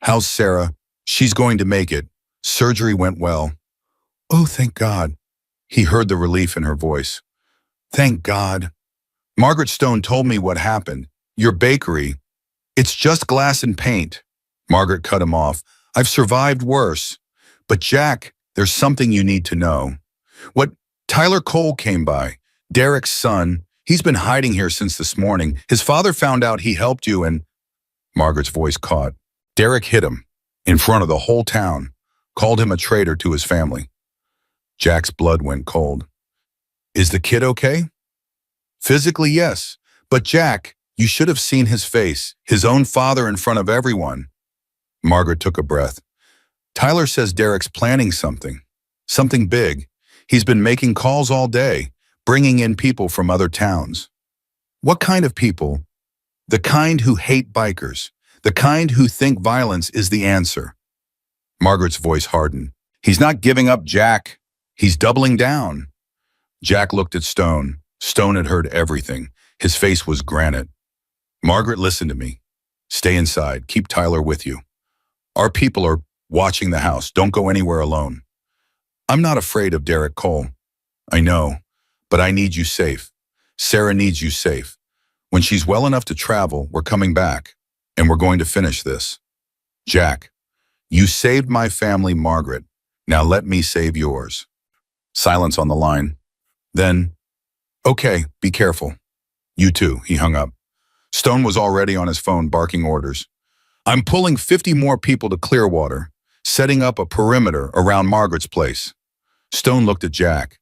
How's Sarah? She's going to make it. Surgery went well. Oh, thank God. He heard the relief in her voice. Thank God. Margaret Stone told me what happened. Your bakery. It's just glass and paint. Margaret cut him off. I've survived worse. But Jack, there's something you need to know. What? Tyler Cole came by. Derek's son. He's been hiding here since this morning. His father found out he helped you and… Margaret's voice caught. Derek hit him. In front of the whole town. Called him a traitor to his family. Jack's blood went cold. Is the kid okay? Physically, yes. But Jack, you should have seen his face. His own father in front of everyone. Margaret took a breath. Tyler says Derek's planning something. Something big. He's been making calls all day, bringing in people from other towns. What kind of people? The kind who hate bikers. The kind who think violence is the answer. Margaret's voice hardened. He's not giving up, Jack. He's doubling down. Jack looked at Stone. Stone had heard everything. His face was granite. Margaret, listen to me. Stay inside. Keep Tyler with you. Our people are watching the house. Don't go anywhere alone. I'm not afraid of Derek Cole. I know, but I need you safe. Sarah needs you safe. When she's well enough to travel, we're coming back, and we're going to finish this. Jack, you saved my family, Margaret. Now let me save yours. Silence on the line. Then, okay, be careful. You too, he hung up. Stone was already on his phone barking orders. I'm pulling 50 more people to Clearwater, setting up a perimeter around Margaret's place. Stone looked at Jack.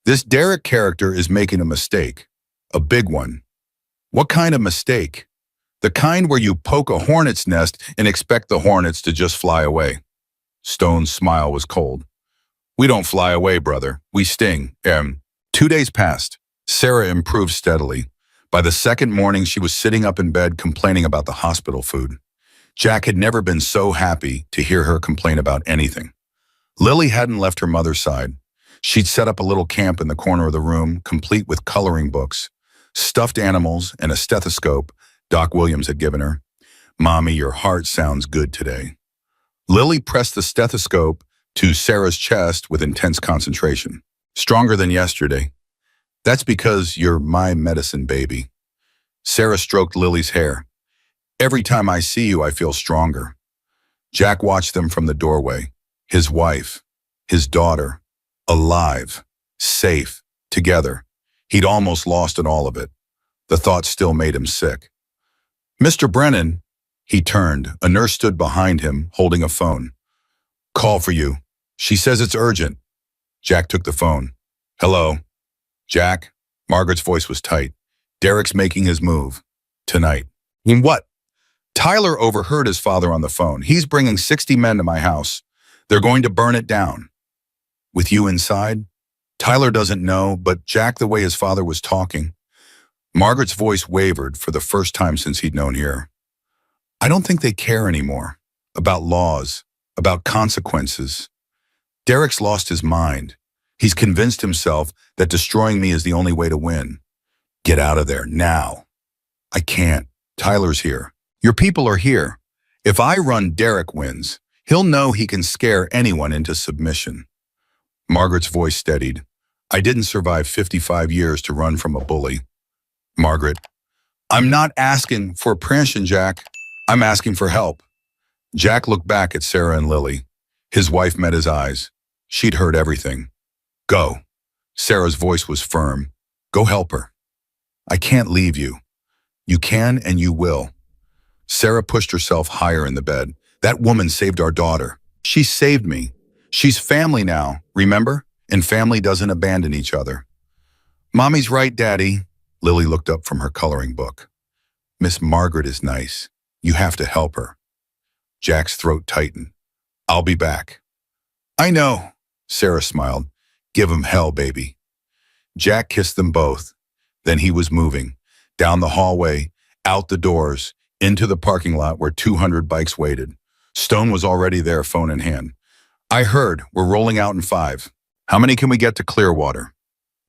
This Derek character is making a mistake. A big one. What kind of mistake? The kind where you poke a hornet's nest and expect the hornets to just fly away. Stone's smile was cold. We don't fly away, brother. We sting. 2 days passed. Sarah improved steadily. By the second morning, she was sitting up in bed complaining about the hospital food. Jack had never been so happy to hear her complain about anything. Lily hadn't left her mother's side. She'd set up a little camp in the corner of the room, complete with coloring books, stuffed animals, and a stethoscope Doc Williams had given her. Mommy, your heart sounds good today. Lily pressed the stethoscope to Sarah's chest with intense concentration. Stronger than yesterday. That's because you're my medicine, baby. Sarah stroked Lily's hair. Every time I see you, I feel stronger. Jack watched them from the doorway. His wife, his daughter, alive, safe, together. He'd almost lost it all of it. The thought still made him sick. Mr. Brennan, he turned. A nurse stood behind him, holding a phone. Call for you. She says it's urgent. Jack took the phone. Hello. Jack, Margaret's voice was tight. Derek's making his move. Tonight. What? Tyler overheard his father on the phone. He's bringing 60 men to my house. They're going to burn it down. With you inside? Tyler doesn't know, but Jack, the way his father was talking. Margaret's voice wavered for the first time since he'd known her. I don't think they care anymore. About laws, about consequences. Derek's lost his mind. He's convinced himself that destroying me is the only way to win. Get out of there, now. I can't. Tyler's here. Your people are here. If I run, Derek wins. He'll know he can scare anyone into submission. Margaret's voice steadied. I didn't survive 55 years to run from a bully. Margaret, I'm not asking for permission, Jack. I'm asking for help. Jack looked back at Sarah and Lily. His wife met his eyes. She'd heard everything. Go. Sarah's voice was firm. Go help her. I can't leave you. You can and you will. Sarah pushed herself higher in the bed. That woman saved our daughter. She saved me. She's family now, remember? And family doesn't abandon each other. Mommy's right, Daddy. Lily looked up from her coloring book. Miss Margaret is nice. You have to help her. Jack's throat tightened. I'll be back. I know, Sarah smiled. Give him hell, baby. Jack kissed them both. Then he was moving. Down the hallway, out the doors, into the parking lot where 200 bikes waited. Stone was already there, phone in hand. I heard, we're rolling out in 5. How many can we get to Clearwater?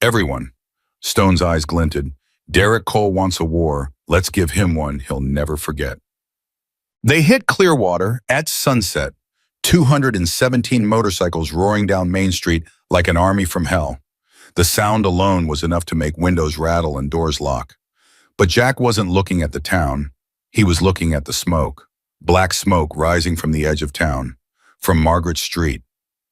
Everyone. Stone's eyes glinted. Derek Cole wants a war. Let's give him one he'll never forget. They hit Clearwater at sunset. 217 motorcycles roaring down Main Street like an army from hell. The sound alone was enough to make windows rattle and doors lock. But Jack wasn't looking at the town. He was looking at the smoke. Black smoke rising from the edge of town. From Margaret Street.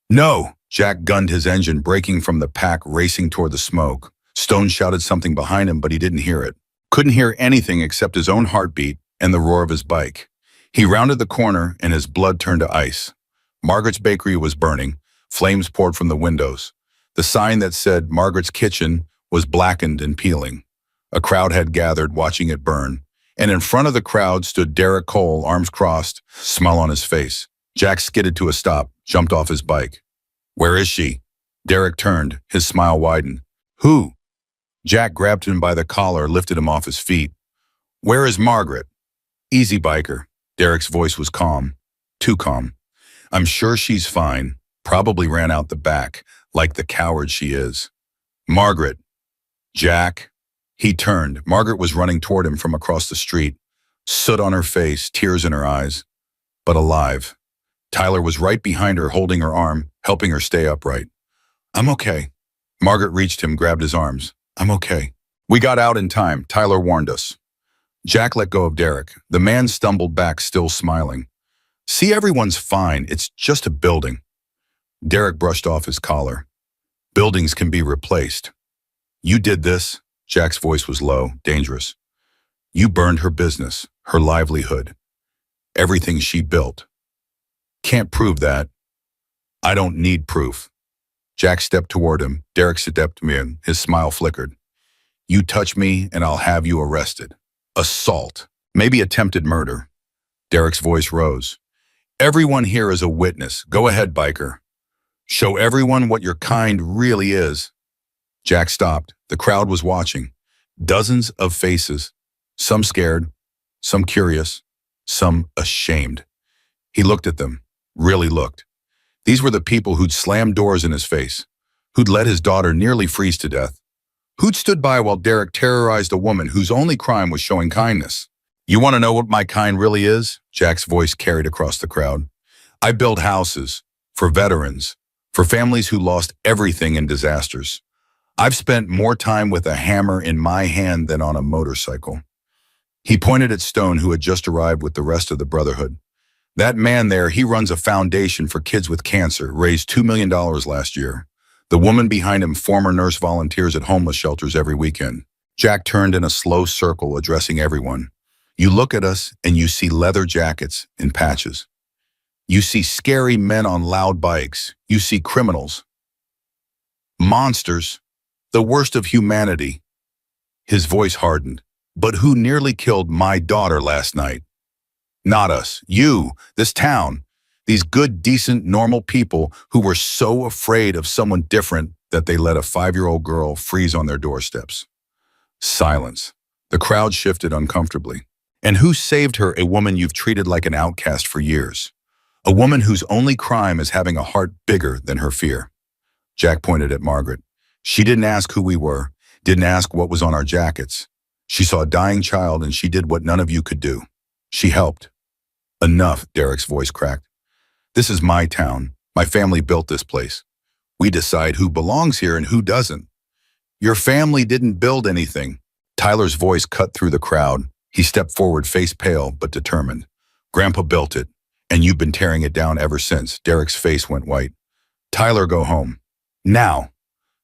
No! Jack gunned his engine, braking from the pack, racing toward the smoke. Stone shouted something behind him, but he didn't hear it. Couldn't hear anything except his own heartbeat and the roar of his bike. He rounded the corner and his blood turned to ice. Margaret's bakery was burning. Flames poured from the windows. The sign that said Margaret's Kitchen was blackened and peeling. A crowd had gathered, watching it burn. And in front of the crowd stood Derek Cole, arms crossed, smile on his face. Jack skidded to a stop, jumped off his bike. Where is she? Derek turned, his smile widened. Who? Jack grabbed him by the collar, lifted him off his feet. Where is Margaret? Easy, biker. Derek's voice was calm. Too calm. I'm sure she's fine. Probably ran out the back, like the coward she is. Margaret. Jack. He turned. Margaret was running toward him from across the street. Soot on her face, tears in her eyes. But alive. Tyler was right behind her, holding her arm, helping her stay upright. I'm okay. Margaret reached him, grabbed his arms. I'm okay. We got out in time. Tyler warned us. Jack let go of Derek. The man stumbled back, still smiling. See, everyone's fine. It's just a building. Derek brushed off his collar. Buildings can be replaced. You did this. Jack's voice was low, dangerous. You burned her business, her livelihood. Everything she built. Can't prove that. I don't need proof. Jack stepped toward him. Derek stepped in. His smile flickered. You touch me and I'll have you arrested. Assault. Maybe attempted murder. Derek's voice rose. Everyone here is a witness. Go ahead, biker. Show everyone what your kind really is. Jack stopped. The crowd was watching. Dozens of faces. Some scared, some curious, some ashamed. He looked at them. Really looked. These were the people who'd slammed doors in his face, who'd let his daughter nearly freeze to death, who'd stood by while Derek terrorized a woman whose only crime was showing kindness. You want to know what my kind really is? Jack's voice carried across the crowd. I build houses for veterans, for families who lost everything in disasters. I've spent more time with a hammer in my hand than on a motorcycle. He pointed at Stone, who had just arrived with the rest of the Brotherhood. That man there, he runs a foundation for kids with cancer, raised $2 million last year. The woman behind him, former nurse, volunteers at homeless shelters every weekend. Jack turned in a slow circle, addressing everyone. You look at us and you see leather jackets in patches. You see scary men on loud bikes. You see criminals. Monsters. The worst of humanity. His voice hardened. But who nearly killed my daughter last night? Not us. You. This town. These good, decent, normal people who were so afraid of someone different that they let a 5-year-old girl freeze on their doorsteps. Silence. The crowd shifted uncomfortably. And who saved her? A woman you've treated like an outcast for years. A woman whose only crime is having a heart bigger than her fear. Jack pointed at Margaret. She didn't ask who we were, didn't ask what was on our jackets. She saw a dying child and she did what none of you could do. She helped. Enough, Derek's voice cracked. This is my town. My family built this place. We decide who belongs here and who doesn't. Your family didn't build anything. Tyler's voice cut through the crowd. He stepped forward, face pale but determined. Grandpa built it, and you've been tearing it down ever since. Derek's face went white. Tyler, go home. Now.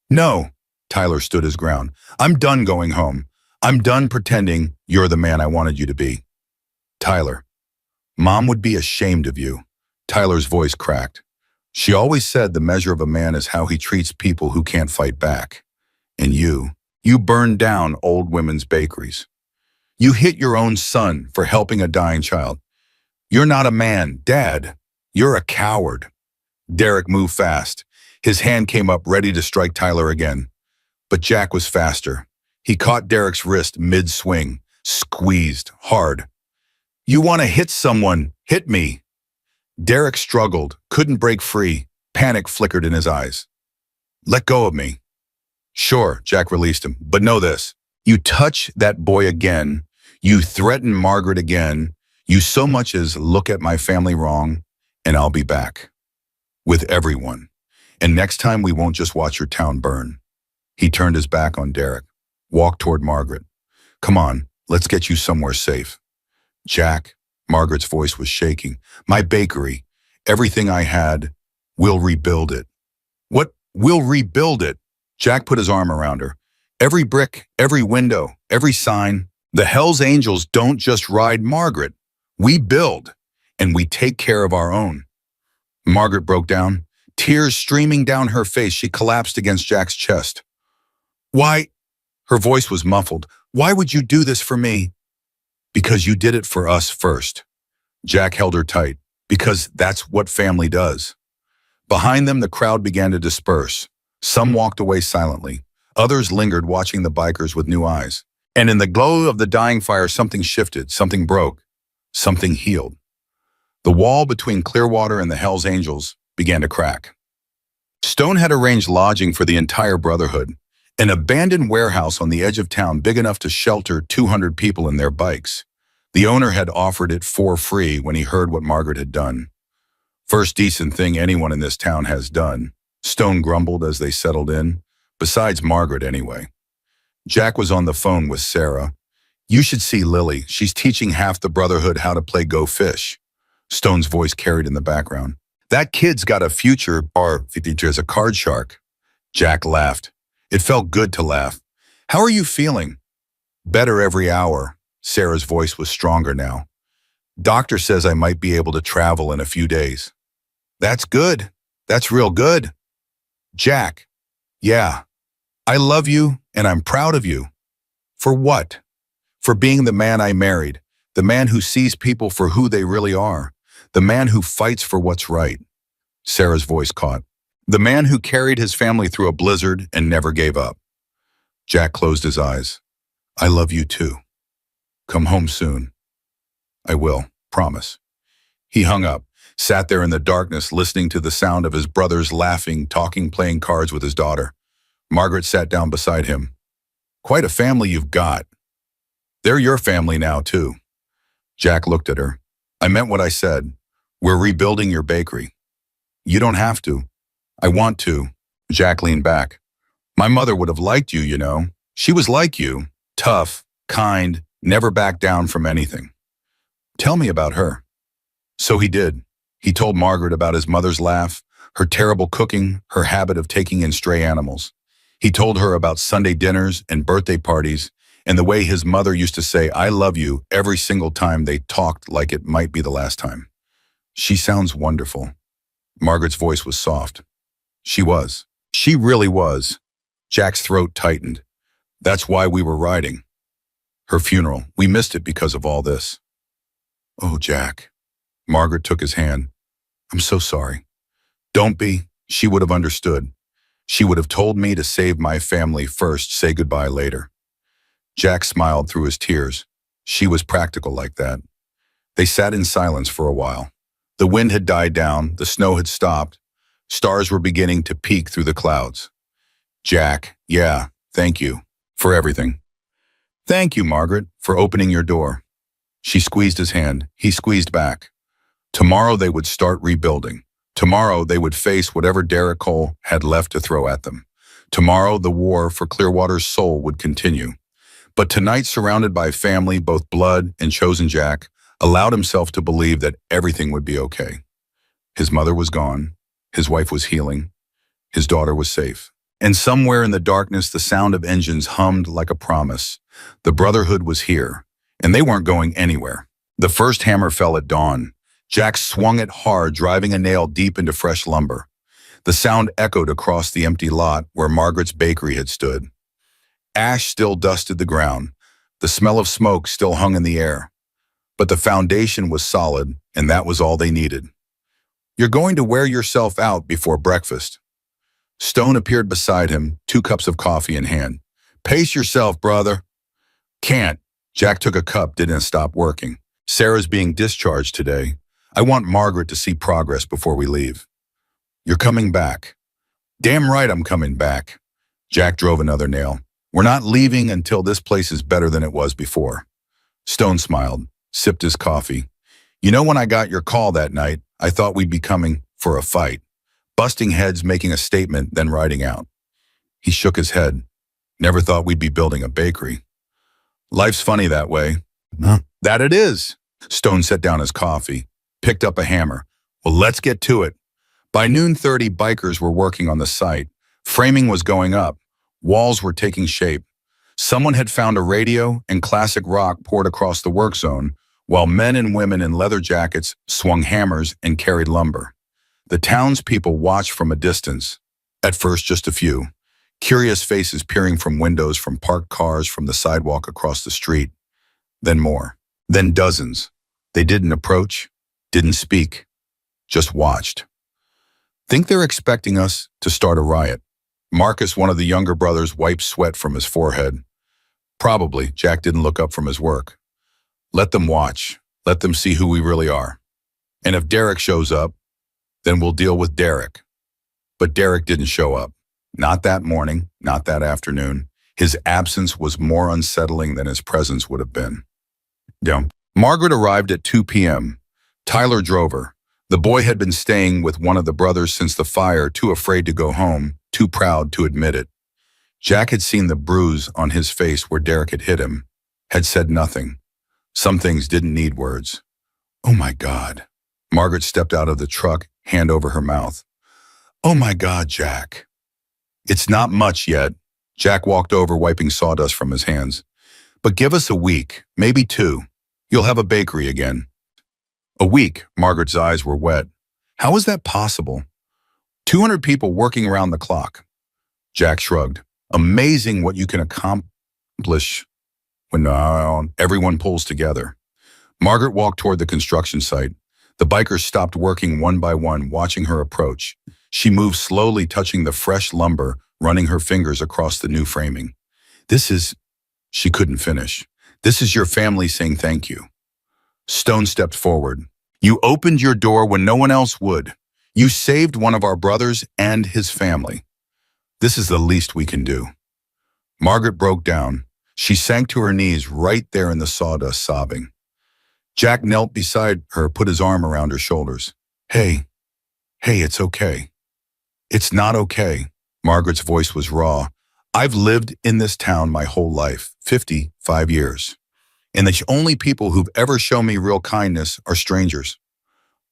No. Tyler stood his ground. I'm done going home. I'm done pretending you're the man I wanted you to be. Tyler. Mom would be ashamed of you. Tyler's voice cracked. She always said the measure of a man is how he treats people who can't fight back. And you burned down old women's bakeries. You hit your own son for helping a dying child. You're not a man, Dad. You're a coward. Derek moved fast. His hand came up ready to strike Tyler again. But Jack was faster. He caught Derek's wrist mid-swing, squeezed hard. You want to hit someone? Hit me. Derek struggled, couldn't break free. Panic flickered in his eyes. Let go of me. Sure, Jack released him, but know this. You touch that boy again, you threaten Margaret again, you so much as look at my family wrong, and I'll be back. With everyone. And next time we won't just watch your town burn. He turned his back on Derek, walked toward Margaret. Come on, let's get you somewhere safe. Jack, Margaret's voice was shaking. My bakery, everything I had, we'll rebuild it. What? We'll rebuild it? Jack put his arm around her. Every brick, every window, every sign. The Hells Angels don't just ride Margaret. We build, and we take care of our own. Margaret broke down, tears streaming down her face. She collapsed against Jack's chest. Why? Her voice was muffled. Why would you do this for me? Because you did it for us first. Jack held her tight. Because that's what family does. Behind them, the crowd began to disperse. Some walked away silently. Others lingered, watching the bikers with new eyes. And in the glow of the dying fire, something shifted, something broke, something healed. The wall between Clearwater and the Hells Angels began to crack. Stone had arranged lodging for the entire brotherhood, an abandoned warehouse on the edge of town big enough to shelter 200 people and their bikes. The owner had offered it for free when he heard what Margaret had done. First decent thing anyone in this town has done, Stone grumbled as they settled in, besides Margaret anyway. Jack was on the phone with Sarah. You should see Lily. She's teaching half the brotherhood how to play Go Fish. Stone's voice carried in the background. That kid's got a future, or as a card shark. Jack laughed. It felt good to laugh. How are you feeling? Better every hour. Sarah's voice was stronger now. Doctor says I might be able to travel in a few days. That's good. That's real good. Jack. Yeah. I love you and I'm proud of you. For what? For being the man I married, the man who sees people for who they really are, the man who fights for what's right. Sarah's voice caught. The man who carried his family through a blizzard and never gave up. Jack closed his eyes. I love you too. Come home soon. I will, promise. He hung up, sat there in the darkness listening to the sound of his brothers laughing, talking, playing cards with his daughter. Margaret sat down beside him. Quite a family you've got. They're your family now too. Jack looked at her. I meant what I said. We're rebuilding your bakery. You don't have to. I want to. Jack leaned back. My mother would have liked you, you know. She was like you. Tough, kind, never backed down from anything. Tell me about her. So he did. He told Margaret about his mother's laugh, her terrible cooking, her habit of taking in stray animals. He told her about Sunday dinners and birthday parties and the way his mother used to say, I love you, every single time they talked like it might be the last time. She sounds wonderful. Margaret's voice was soft. She was. She really was. Jack's throat tightened. That's why we were riding. Her funeral. We missed it because of all this. Oh, Jack. Margaret took his hand. I'm so sorry. Don't be. She would have understood. She would have told me to save my family first, say goodbye later. Jack smiled through his tears. She was practical like that. They sat in silence for a while. The wind had died down, the snow had stopped. Stars were beginning to peek through the clouds. Jack, yeah, thank you for everything. Thank you, Margaret, for opening your door. She squeezed his hand. He squeezed back. Tomorrow they would start rebuilding. Tomorrow they would face whatever Derek Cole had left to throw at them. Tomorrow the war for Clearwater's soul would continue. But tonight, surrounded by family, both blood and chosen Jack, allowed himself to believe that everything would be okay. His mother was gone. His wife was healing. His daughter was safe. And somewhere in the darkness, the sound of engines hummed like a promise. The Brotherhood was here, and they weren't going anywhere. The first hammer fell at dawn. Jack swung it hard, driving a nail deep into fresh lumber. The sound echoed across the empty lot where Margaret's bakery had stood. Ash still dusted the ground. The smell of smoke still hung in the air. But the foundation was solid, and that was all they needed. "You're going to wear yourself out before breakfast." Stone appeared beside him, 2 cups of coffee in hand. "Pace yourself, brother." "Can't." Jack took a cup, didn't stop working. "Sarah's being discharged today. I want Margaret to see progress before we leave." "You're coming back." "Damn right I'm coming back." Jack drove another nail. "We're not leaving until this place is better than it was before." Stone smiled, sipped his coffee. "You know, when I got your call that night, I thought we'd be coming for a fight. Busting heads, making a statement, then riding out." He shook his head. "Never thought we'd be building a bakery." "Life's funny that way." "Huh?" "That it is." Stone set down his coffee, picked up a hammer. "Well, let's get to it." By noon 30, bikers were working on the site. Framing was going up. Walls were taking shape. Someone had found a radio, and classic rock poured across the work zone, while men and women in leather jackets swung hammers and carried lumber. The townspeople watched from a distance. At first, just a few. Curious faces peering from windows, from parked cars, from the sidewalk across the street. Then more. Then dozens. They didn't approach, didn't speak, just watched. "Think they're expecting us to start a riot." Marcus, one of the younger brothers, wiped sweat from his forehead. "Probably." Jack didn't look up from his work. "Let them watch. Let them see who we really are. And if Derek shows up, then we'll deal with Derek." But Derek didn't show up. Not that morning, not that afternoon. His absence was more unsettling than his presence would have been. Margaret arrived at 2 p.m. Tyler drove her. The boy had been staying with one of the brothers since the fire, too afraid to go home, too proud to admit it. Jack had seen the bruise on his face where Derek had hit him, had said nothing. Some things didn't need words. "Oh my God." Margaret stepped out of the truck, hand over her mouth. "Oh my God, Jack." "It's not much yet." Jack walked over, wiping sawdust from his hands. "But give us a week, maybe 2. You'll have a bakery again." "A week?" Margaret's eyes were wet. "How is that possible? 200 people working around the clock." Jack shrugged. "Amazing what you can accomplish when everyone pulls together." Margaret walked toward the construction site. The bikers stopped working one by one, watching her approach. She moved slowly, touching the fresh lumber, running her fingers across the new framing. "This is..." She couldn't finish. "This is your family saying thank you." Stone stepped forward. "You opened your door when no one else would. You saved one of our brothers and his family. This is the least we can do." Margaret broke down. She sank to her knees right there in the sawdust, sobbing. Jack knelt beside her, put his arm around her shoulders. Hey, it's okay." "It's not okay." Margaret's voice was raw. "I've lived in this town my whole life, 55 years. And the only people who've ever shown me real kindness are strangers.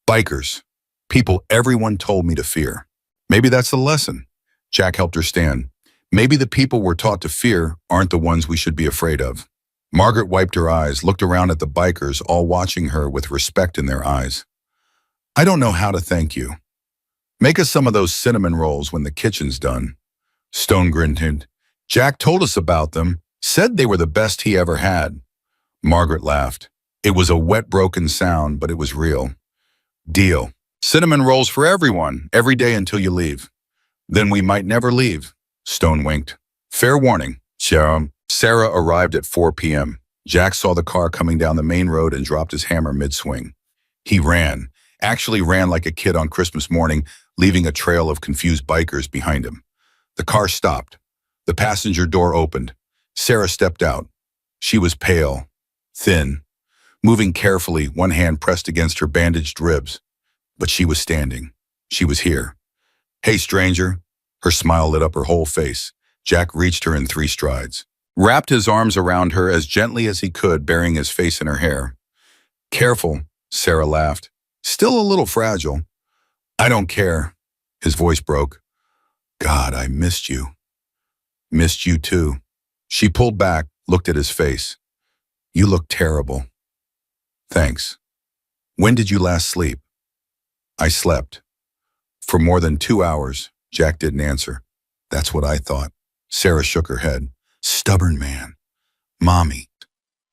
Bikers. People everyone told me to fear. Maybe that's the lesson." Jack helped her stand. "Maybe the people we're taught to fear aren't the ones we should be afraid of." Margaret wiped her eyes, looked around at the bikers, all watching her with respect in their eyes. "I don't know how to thank you. Make us some of those cinnamon rolls when the kitchen's done." Stone grinned. "Jack told us about them, said they were the best he ever had." Margaret laughed. It was a wet, broken sound, but it was real. "Deal. Cinnamon rolls for everyone, every day until you leave." "Then we might never leave." Stone winked. "Fair warning." Sarah arrived at 4 p.m. Jack saw the car coming down the main road and dropped his hammer mid-swing. He ran, actually ran like a kid on Christmas morning, leaving a trail of confused bikers behind him. The car stopped. The passenger door opened. Sarah stepped out. She was pale, thin, moving carefully, one hand pressed against her bandaged ribs. But she was standing. She was here. "Hey, stranger." Her smile lit up her whole face. Jack reached her in 3 strides. wrapped his arms around her as gently as he could, burying his face in her hair. "Careful," Sarah laughed. "Still a little fragile." "I don't care." His voice broke. "God, I missed you." "Missed you too." She pulled back, looked at his face. "You look terrible." "Thanks." "When did you last sleep?" "I slept." "For more than 2 hours." Jack didn't answer. "That's what I thought." Sarah shook her head. "Stubborn man. Mommy."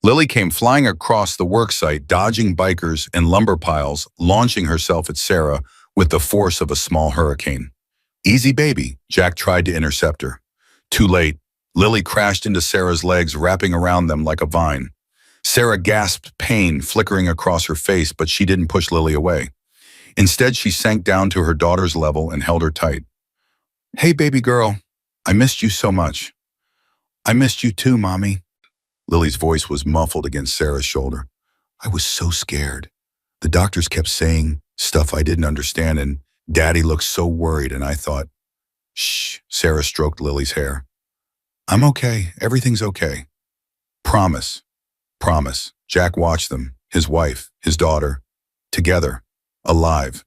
Lily came flying across the worksite, dodging bikers and lumber piles, launching herself at Sarah with the force of a small hurricane. "Easy, baby," Jack tried to intercept her. Too late. Lily crashed into Sarah's legs, wrapping around them like a vine. Sarah gasped pain flickering across her face, but she didn't push Lily away. Instead, she sank down to her daughter's level and held her tight. "Hey, baby girl, I missed you so much." "I missed you too, Mommy." Lily's voice was muffled against Sarah's shoulder. "I was so scared. The doctors kept saying stuff I didn't understand, and Daddy looked so worried, and I thought..." "Shh," Sarah stroked Lily's hair. "I'm okay. Everything's okay." "Promise." "Promise." Jack watched them, his wife, his daughter, together, alive.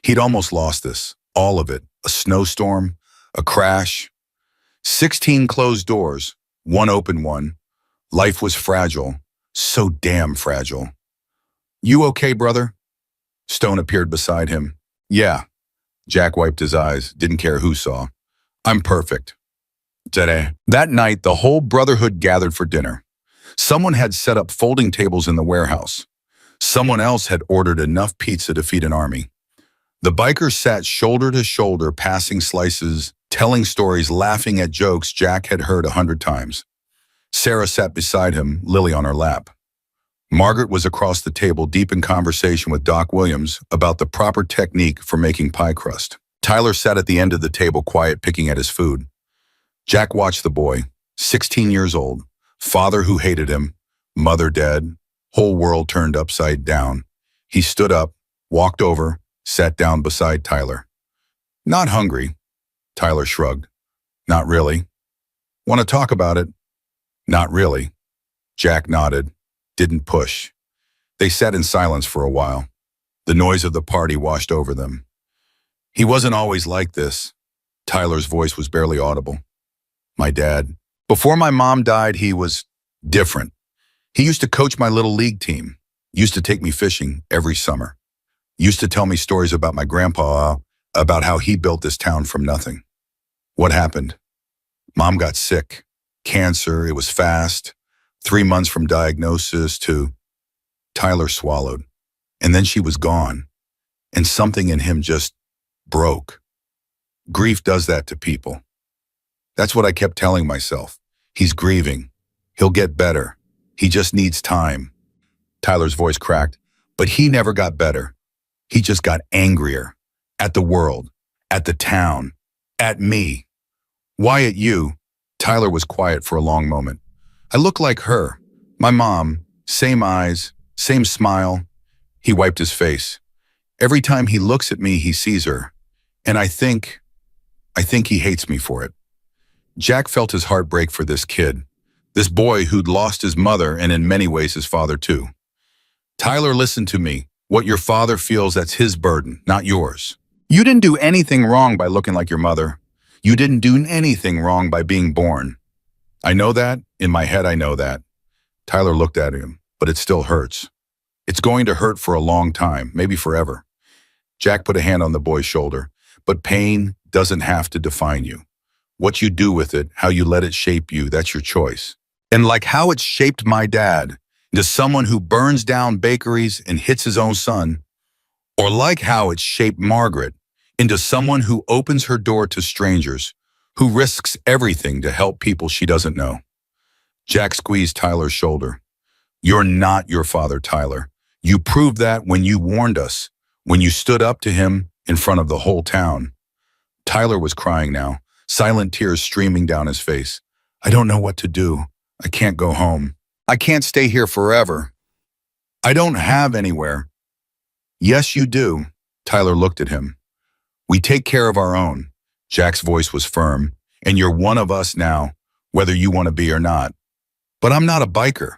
He'd almost lost this, all of it, a snowstorm, a crash. 16 closed doors, one open one. Life was fragile, so damn fragile. "You okay, brother?" Stone appeared beside him. "Yeah." Jack wiped his eyes, didn't care who saw. "I'm perfect." Today. That night, the whole brotherhood gathered for dinner. Someone had set up folding tables in the warehouse. Someone else had ordered enough pizza to feed an army. The bikers sat shoulder to shoulder, passing slices, telling stories, laughing at jokes Jack had heard 100 times. Sarah sat beside him, Lily on her lap. Margaret was across the table, deep in conversation with Doc Williams about the proper technique for making pie crust. Tyler sat at the end of the table, quiet, picking at his food. Jack watched the boy, 16 years old, father who hated him, mother dead, whole world turned upside down. He stood up, walked over, sat down beside Tyler. "Not hungry?" Tyler shrugged. "Not really." "Want to talk about it?" "Not really." Jack nodded, didn't push. They sat in silence for a while. The noise of the party washed over them. "He wasn't always like this." Tyler's voice was barely audible. "My dad. Before my mom died, he was different. He used to coach my little league team. Used to take me fishing every summer. Used to tell me stories about my grandpa, about how he built this town from nothing." "What happened?" "Mom got sick. Cancer, it was fast. 3 months from diagnosis to..." Tyler swallowed. "And then she was gone. And something in him just broke. Grief does that to people. That's what I kept telling myself. He's grieving. He'll get better. He just needs time." Tyler's voice cracked. "But he never got better. He just got angrier. At the world. At the town. At me." "Why at you?" Tyler was quiet for a long moment. "I look like her. My mom. Same eyes. Same smile." He wiped his face. "Every time he looks at me, he sees her. And I think he hates me for it." Jack felt his heart break for this kid. This boy who'd lost his mother and in many ways his father too. "Tyler, listen to me. What your father feels, that's his burden, not yours. You didn't do anything wrong by looking like your mother. You didn't do anything wrong by being born. I know that. In my head, I know that." Tyler looked at him, "But it still hurts. It's going to hurt for a long time, maybe forever." Jack put a hand on the boy's shoulder. "But pain doesn't have to define you. What you do with it, how you let it shape you, that's your choice. And like how it shaped my dad into someone who burns down bakeries and hits his own son, or like how it shaped Margaret into someone who opens her door to strangers, who risks everything to help people she doesn't know." Jack squeezed Tyler's shoulder. "You're not your father, Tyler. You proved that when you warned us, when you stood up to him in front of the whole town." Tyler was crying now, silent tears streaming down his face. "I don't know what to do. I can't go home. I can't stay here forever. I don't have anywhere." "Yes, you do." Tyler looked at him. "We take care of our own." Jack's voice was firm. "And you're one of us now, whether you want to be or not." But I'm not a biker.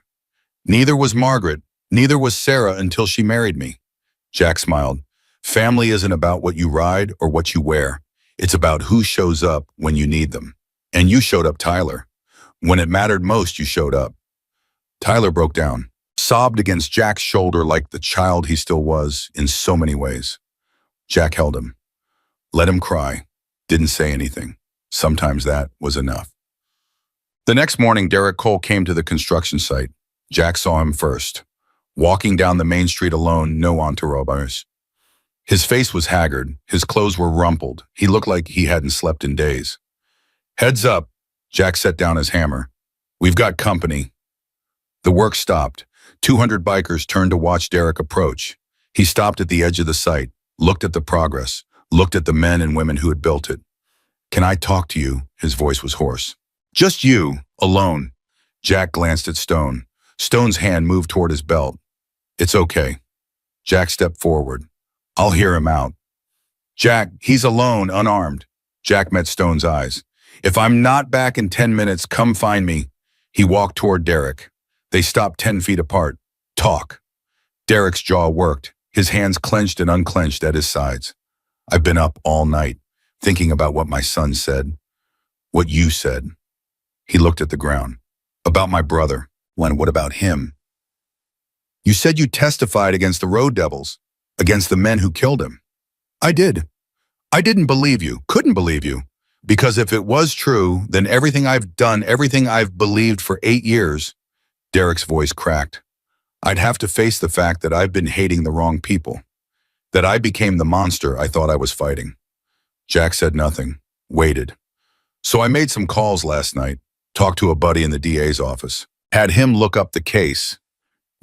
Neither was Margaret. Neither was Sarah until she married me. Jack smiled. Family isn't about what you ride or what you wear. It's about who shows up when you need them. And you showed up, Tyler. When it mattered most, you showed up. Tyler broke down, sobbed against Jack's shoulder like the child he still was in so many ways. Jack held him, let him cry, didn't say anything. Sometimes that was enough. The next morning, Derek Cole came to the construction site. Jack saw him first, walking down the main street alone, no entourage. His face was haggard, his clothes were rumpled. He looked like he hadn't slept in days. Heads up, Jack set down his hammer. We've got company. The work stopped. 200 bikers turned to watch Derek approach. He stopped at the edge of the site, looked at the progress, looked at the men and women who had built it. Can I talk to you? His voice was hoarse. Just you, alone. Jack glanced at Stone. Stone's hand moved toward his belt. It's okay. Jack stepped forward. I'll hear him out. Jack, he's alone, unarmed. Jack met Stone's eyes. If I'm not back in 10 minutes, come find me. He walked toward Derek. They stopped 10 feet apart. Talk. Derek's jaw worked, his hands clenched and unclenched at his sides. I've been up all night, thinking about what my son said. What you said. He looked at the ground. About my brother. What about him? You said you testified against the road devils, against the men who killed him. I did. I didn't believe you, couldn't believe you. Because if it was true, then everything I've done, everything I've believed for 8 years, Derek's voice cracked. I'd have to face the fact that I've been hating the wrong people, that I became the monster I thought I was fighting. Jack said nothing, waited. So I made some calls last night, talked to a buddy in the DA's office, had him look up the case.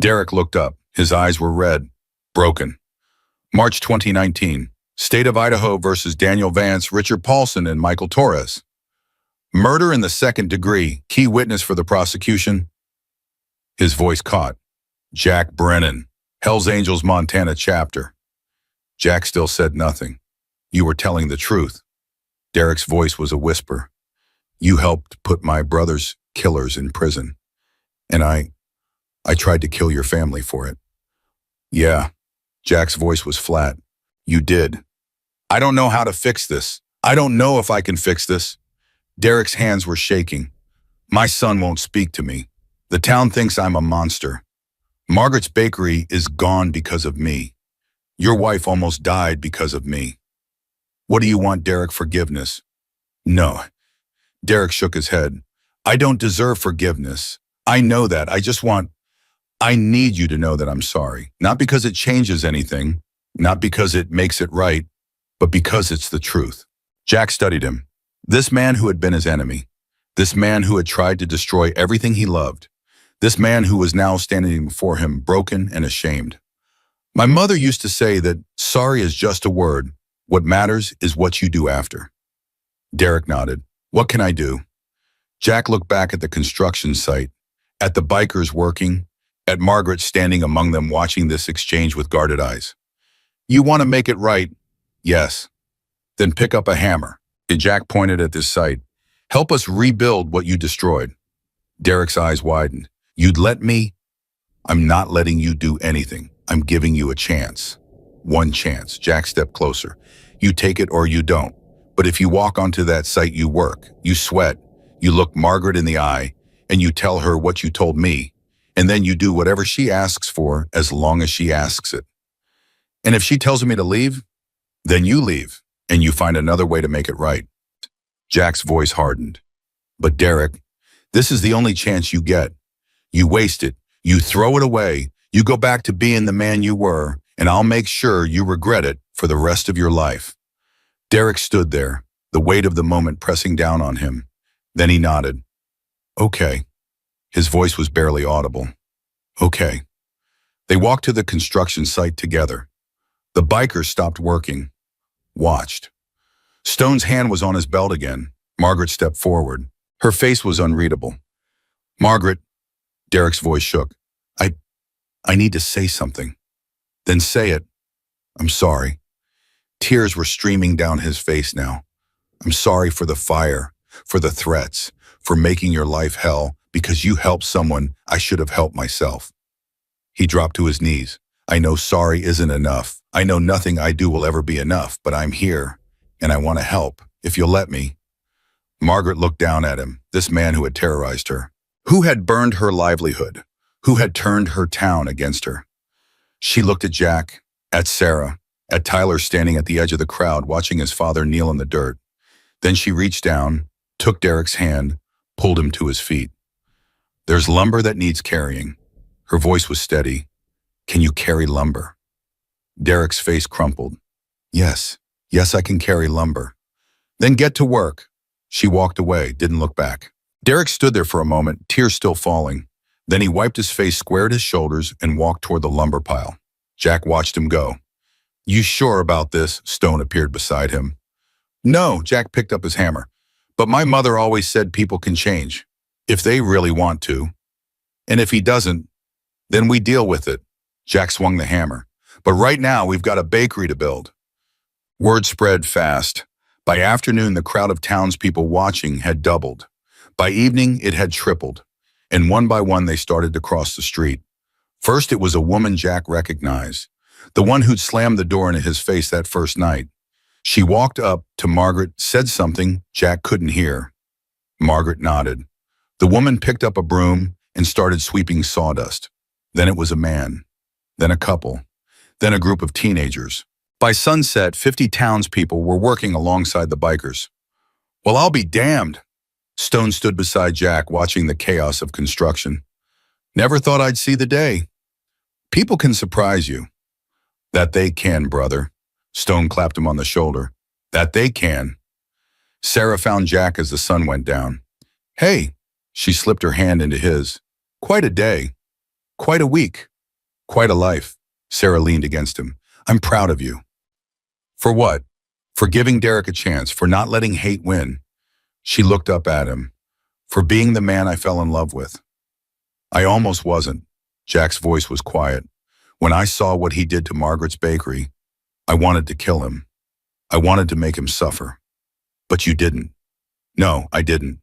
Derek looked up. His eyes were red, broken. March 2019, State of Idaho versus Daniel Vance, Richard Paulson, and Michael Torres. Murder in the second degree, key witness for the prosecution. His voice caught. Jack Brennan, Hells Angels Montana chapter. Jack still said nothing. You were telling the truth. Derek's voice was a whisper. You helped put my brother's killers in prison. And I tried to kill your family for it. Yeah. Jack's voice was flat. You did. I don't know how to fix this. I don't know if I can fix this. Derek's hands were shaking. My son won't speak to me. The town thinks I'm a monster. Margaret's bakery is gone because of me. Your wife almost died because of me. What do you want, Derek? Forgiveness? No. Derek shook his head. I don't deserve forgiveness. I know that. I need you to know that I'm sorry. Not because it changes anything, not because it makes it right, but because it's the truth. Jack studied him. This man who had been his enemy. This man who had tried to destroy everything he loved. This man who was now standing before him, broken and ashamed. My mother used to say that sorry is just a word. What matters is what you do after. Derek nodded. What can I do? Jack looked back at the construction site, at the bikers working, at Margaret standing among them watching this exchange with guarded eyes. You want to make it right? Yes. Then pick up a hammer. Jack pointed at this site. Help us rebuild what you destroyed. Derek's eyes widened. You'd let me? I'm not letting you do anything. I'm giving you a chance. One chance. Jack stepped closer. You take it or you don't. But if you walk onto that site, you work, you sweat, you look Margaret in the eye, and you tell her what you told me, and then you do whatever she asks for as long as she asks it. And if she tells me to leave, then you leave, and you find another way to make it right. Jack's voice hardened. But Derek, this is the only chance you get. You waste it, you throw it away, you go back to being the man you were, and I'll make sure you regret it for the rest of your life. Derek stood there, the weight of the moment pressing down on him. Then he nodded. Okay. His voice was barely audible. Okay. They walked to the construction site together. The bikers stopped working, watched. Stone's hand was on his belt again. Margaret stepped forward. Her face was unreadable. Margaret, Derek's voice shook. I need to say something. Then say it. I'm sorry. Tears were streaming down his face now. I'm sorry for the fire, for the threats, for making your life hell, because you helped someone I should have helped myself. He dropped to his knees. I know sorry isn't enough. I know nothing I do will ever be enough, but I'm here, and I want to help, if you'll let me. Margaret looked down at him, this man who had terrorized her, who had burned her livelihood, who had turned her town against her. She looked at Jack, at Sarah, at Tyler standing at the edge of the crowd watching his father kneel in the dirt. Then she reached down, took Derek's hand, pulled him to his feet. There's lumber that needs carrying. Her voice was steady. Can you carry lumber? Derek's face crumpled. Yes, I can carry lumber. Then get to work. She walked away, didn't look back. Derek stood there for a moment, tears still falling. Then he wiped his face, squared his shoulders, and walked toward the lumber pile. Jack watched him go. You sure about this? Stone appeared beside him. No, Jack picked up his hammer. But my mother always said people can change, if they really want to. And if he doesn't, then we deal with it. Jack swung the hammer. But right now, we've got a bakery to build. Word spread fast. By afternoon, the crowd of townspeople watching had doubled. By evening, it had tripled. And one by one, they started to cross the street. First, it was a woman Jack recognized, the one who'd slammed the door into his face that first night. She walked up to Margaret, said something Jack couldn't hear. Margaret nodded. The woman picked up a broom and started sweeping sawdust. Then it was a man, then a couple, then a group of teenagers. By sunset, 50 townspeople were working alongside the bikers. Well, I'll be damned. Stone stood beside Jack, watching the chaos of construction. Never thought I'd see the day. People can surprise you. That they can, brother. Stone clapped him on the shoulder. That they can. Sarah found Jack as the sun went down. Hey, she slipped her hand into his. Quite a day. Quite a week. Quite a life. Sarah leaned against him. I'm proud of you. For what? For giving Derek a chance, for not letting hate win. She looked up at him. For being the man I fell in love with. I almost wasn't. Jack's voice was quiet. When I saw what he did to Margaret's bakery, I wanted to kill him. I wanted to make him suffer. But you didn't. No, I didn't.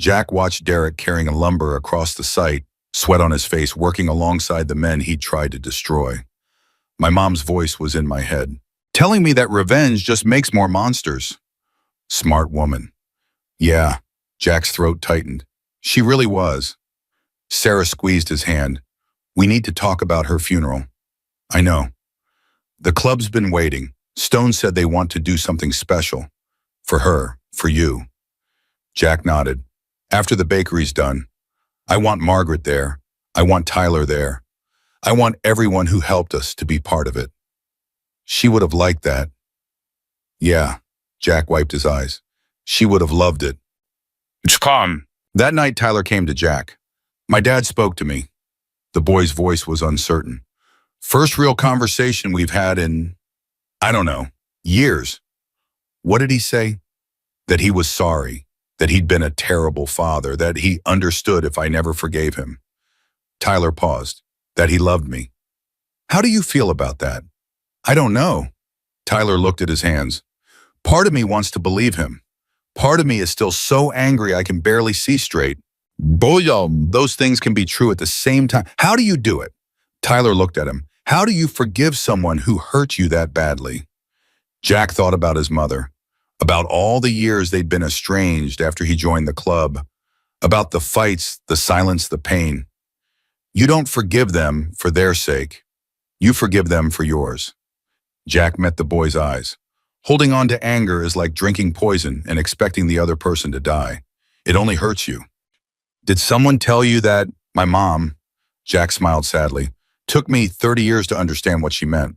Jack watched Derek carrying lumber across the site, sweat on his face, working alongside the men he'd tried to destroy. My mom's voice was in my head, telling me that revenge just makes more monsters. Smart woman. Yeah, Jack's throat tightened. She really was. Sarah squeezed his hand. We need to talk about her funeral. I know. The club's been waiting. Stone said they want to do something special. For her, for you. Jack nodded. After the bakery's done, I want Margaret there. I want Tyler there. I want everyone who helped us to be part of it. She would have liked that. Yeah, Jack wiped his eyes. She would have loved it. It's calm. That night, Tyler came to Jack. My dad spoke to me. The boy's voice was uncertain. First real conversation we've had in, I don't know, years. What did he say? That he was sorry, that he'd been a terrible father, that he understood if I never forgave him. Tyler paused, that he loved me. How do you feel about that? I don't know. Tyler looked at his hands. Part of me wants to believe him. Part of me is still so angry I can barely see straight. Boyum, those things can be true at the same time. How do you do it? Tyler looked at him. How do you forgive someone who hurt you that badly? Jack thought about his mother, about all the years they'd been estranged after he joined the club, about the fights, the silence, the pain. You don't forgive them for their sake. You forgive them for yours. Jack met the boy's eyes. Holding on to anger is like drinking poison and expecting the other person to die. It only hurts you. Did someone tell you that? My mom, Jack smiled sadly, took me 30 years to understand what she meant.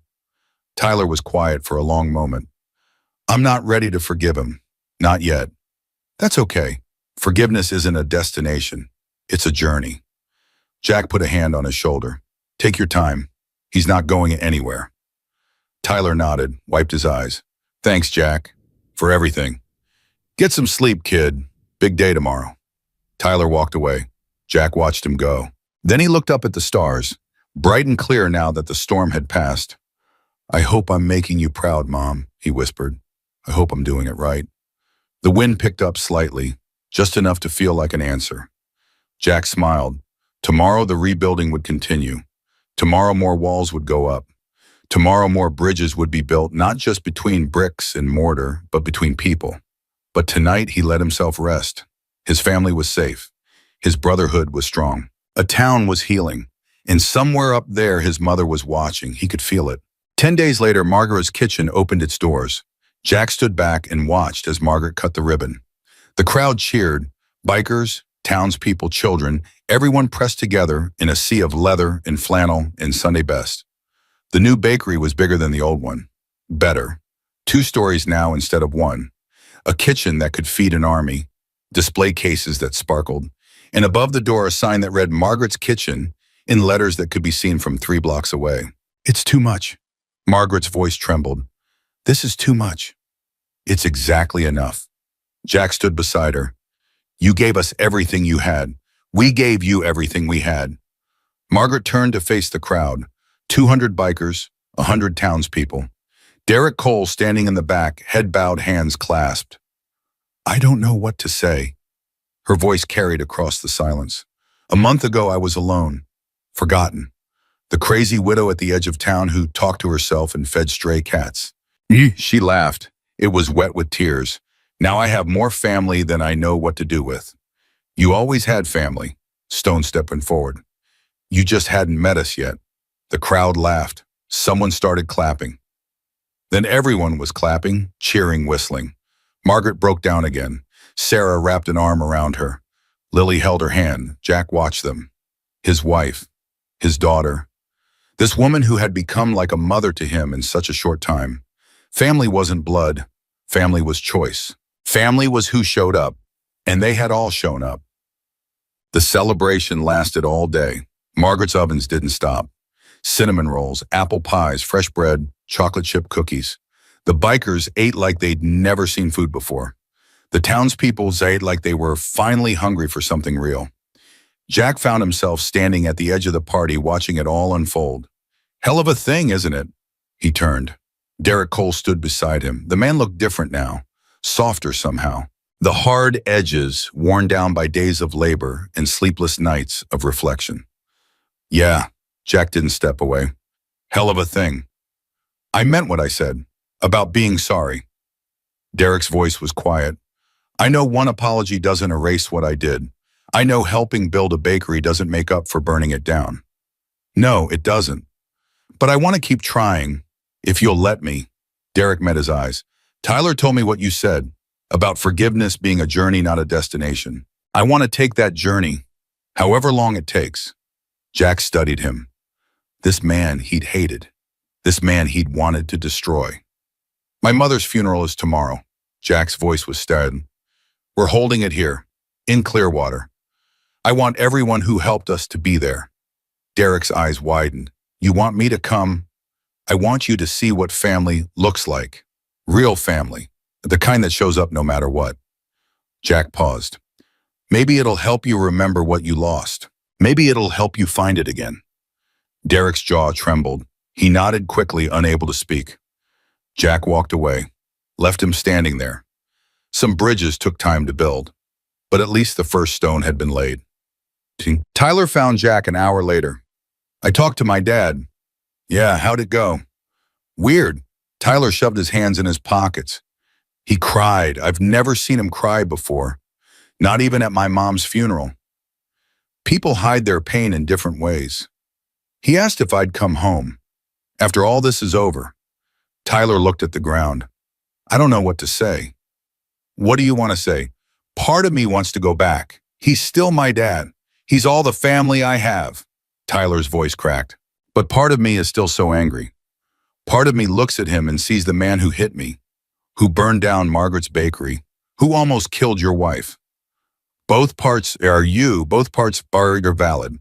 Tyler was quiet for a long moment. I'm not ready to forgive him. Not yet. That's okay. Forgiveness isn't a destination. It's a journey. Jack put a hand on his shoulder. Take your time. He's not going anywhere. Tyler nodded, wiped his eyes. Thanks, Jack, for everything. Get some sleep, kid. Big day tomorrow. Tyler walked away. Jack watched him go. Then he looked up at the stars, bright and clear now that the storm had passed. I hope I'm making you proud, Mom, he whispered. I hope I'm doing it right. The wind picked up slightly, just enough to feel like an answer. Jack smiled. Tomorrow the rebuilding would continue. Tomorrow more walls would go up. Tomorrow more bridges would be built, not just between bricks and mortar, but between people. But tonight he let himself rest. His family was safe. His brotherhood was strong. A town was healing. And somewhere up there his mother was watching. He could feel it. 10 days later, Margaret's kitchen opened its doors. Jack stood back and watched as Margaret cut the ribbon. The crowd cheered. Bikers, townspeople, children, everyone pressed together in a sea of leather and flannel and Sunday best. The new bakery was bigger than the old one. Better. 2 stories now instead of 1. A kitchen that could feed an army. Display cases that sparkled. And above the door a sign that read Margaret's Kitchen in letters that could be seen from 3 blocks away. It's too much. Margaret's voice trembled. This is too much. It's exactly enough. Jack stood beside her. You gave us everything you had. We gave you everything we had. Margaret turned to face the crowd. 200 bikers, 100 townspeople. Derek Cole standing in the back, head bowed, hands clasped. I don't know what to say. Her voice carried across the silence. A month ago I was alone, forgotten. The crazy widow at the edge of town who talked to herself and fed stray cats. She laughed. It was wet with tears. Now I have more family than I know what to do with. You always had family. Stone stepping forward. You just hadn't met us yet. The crowd laughed. Someone started clapping. Then everyone was clapping, cheering, whistling. Margaret broke down again. Sarah wrapped an arm around her. Lily held her hand. Jack watched them. His wife. His daughter. This woman who had become like a mother to him in such a short time. Family wasn't blood. Family was choice. Family was who showed up. And they had all shown up. The celebration lasted all day. Margaret's ovens didn't stop. Cinnamon rolls, apple pies, fresh bread, chocolate chip cookies. The bikers ate like they'd never seen food before. The townspeople ate like they were finally hungry for something real. Jack found himself standing at the edge of the party watching it all unfold. Hell of a thing, isn't it? He turned. Derek Cole stood beside him. The man looked different now, softer somehow. The hard edges worn down by days of labor and sleepless nights of reflection. Yeah, Jack didn't step away. Hell of a thing. I meant what I said, about being sorry. Derek's voice was quiet. I know one apology doesn't erase what I did. I know helping build a bakery doesn't make up for burning it down. No, it doesn't. But I want to keep trying, if you'll let me. Derek met his eyes. Tyler told me what you said, about forgiveness being a journey, not a destination. I want to take that journey, however long it takes. Jack studied him. This man he'd hated. This man he'd wanted to destroy. My mother's funeral is tomorrow. Jack's voice was steady. We're holding it here, in Clearwater. I want everyone who helped us to be there. Derek's eyes widened. You want me to come? I want you to see what family looks like. Real family. The kind that shows up no matter what. Jack paused. Maybe it'll help you remember what you lost. Maybe it'll help you find it again. Derek's jaw trembled. He nodded quickly, unable to speak. Jack walked away, left him standing there. Some bridges took time to build, but at least the first stone had been laid. Tyler found Jack an hour later. I talked to my dad. Yeah, how'd it go? Weird. Tyler shoved his hands in his pockets. He cried. I've never seen him cry before, not even at my mom's funeral. People hide their pain in different ways. He asked if I'd come home. After all this is over. Tyler looked at the ground. I don't know what to say. What do you want to say? Part of me wants to go back. He's still my dad. He's all the family I have. Tyler's voice cracked. But part of me is still so angry. Part of me looks at him and sees the man who hit me, who burned down Margaret's bakery, who almost killed your wife. Both parts are you, both parts are valid.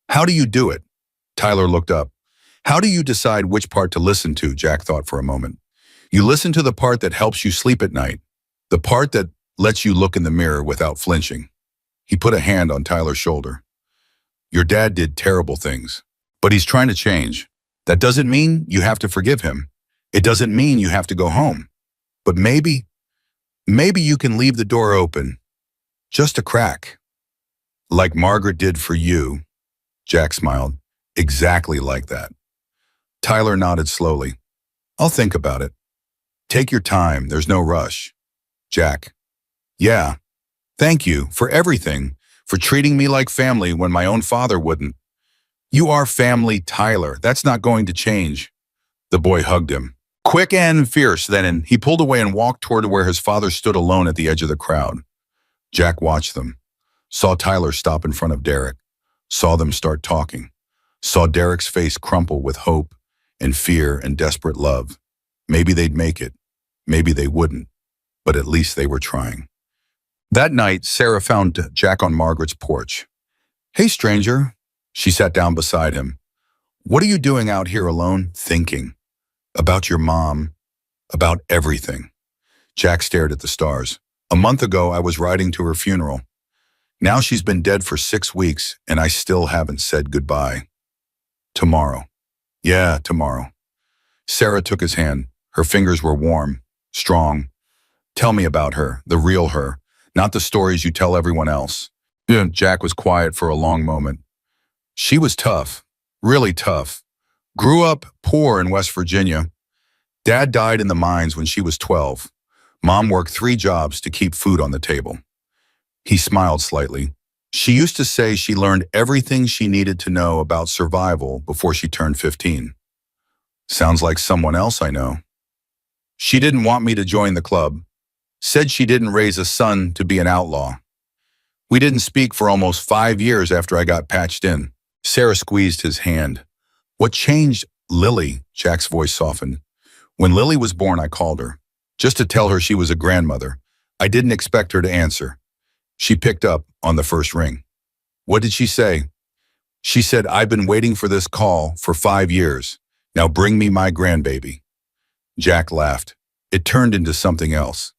How do you do it? Tyler looked up. How do you decide which part to listen to? Jack thought for a moment. You listen to the part that helps you sleep at night, the part that lets you look in the mirror without flinching. He put a hand on Tyler's shoulder. Your dad did terrible things, but he's trying to change. That doesn't mean you have to forgive him. It doesn't mean you have to go home. But maybe you can leave the door open. Just a crack. Like Margaret did for you, Jack smiled. Exactly like that. Tyler nodded slowly. I'll think about it. Take your time, there's no rush. Jack. Yeah, thank you for everything, for treating me like family when my own father wouldn't. You are family, Tyler. That's not going to change. The boy hugged him. Quick and fierce, then, and he pulled away and walked toward where his father stood alone at the edge of the crowd. Jack watched them, saw Tyler stop in front of Derek, saw them start talking, saw Derek's face crumple with hope and fear and desperate love. Maybe they'd make it. Maybe they wouldn't. But at least they were trying. That night, Sarah found Jack on Margaret's porch. Hey, stranger. She sat down beside him. What are you doing out here alone, thinking? About your mom, about everything. Jack stared at the stars. A month ago, I was riding to her funeral. Now she's been dead for 6 weeks, and I still haven't said goodbye. Tomorrow. Yeah, tomorrow. Sarah took his hand. Her fingers were warm, strong. Tell me about her, the real her, not the stories you tell everyone else. Jack was quiet for a long moment. She was tough, really tough. Grew up poor in West Virginia. Dad died in the mines when she was 12. Mom worked 3 jobs to keep food on the table. He smiled slightly. She used to say she learned everything she needed to know about survival before she turned 15. Sounds like someone else I know. She didn't want me to join the club. Said she didn't raise a son to be an outlaw. We didn't speak for almost 5 years after I got patched in. Sarah squeezed his hand. What changed? Lily, Jack's voice softened. When Lily was born, I called her, just to tell her she was a grandmother. I didn't expect her to answer. She picked up on the first ring. What did she say? She said, I've been waiting for this call for 5 years. Now bring me my grandbaby. Jack laughed. It turned into something else.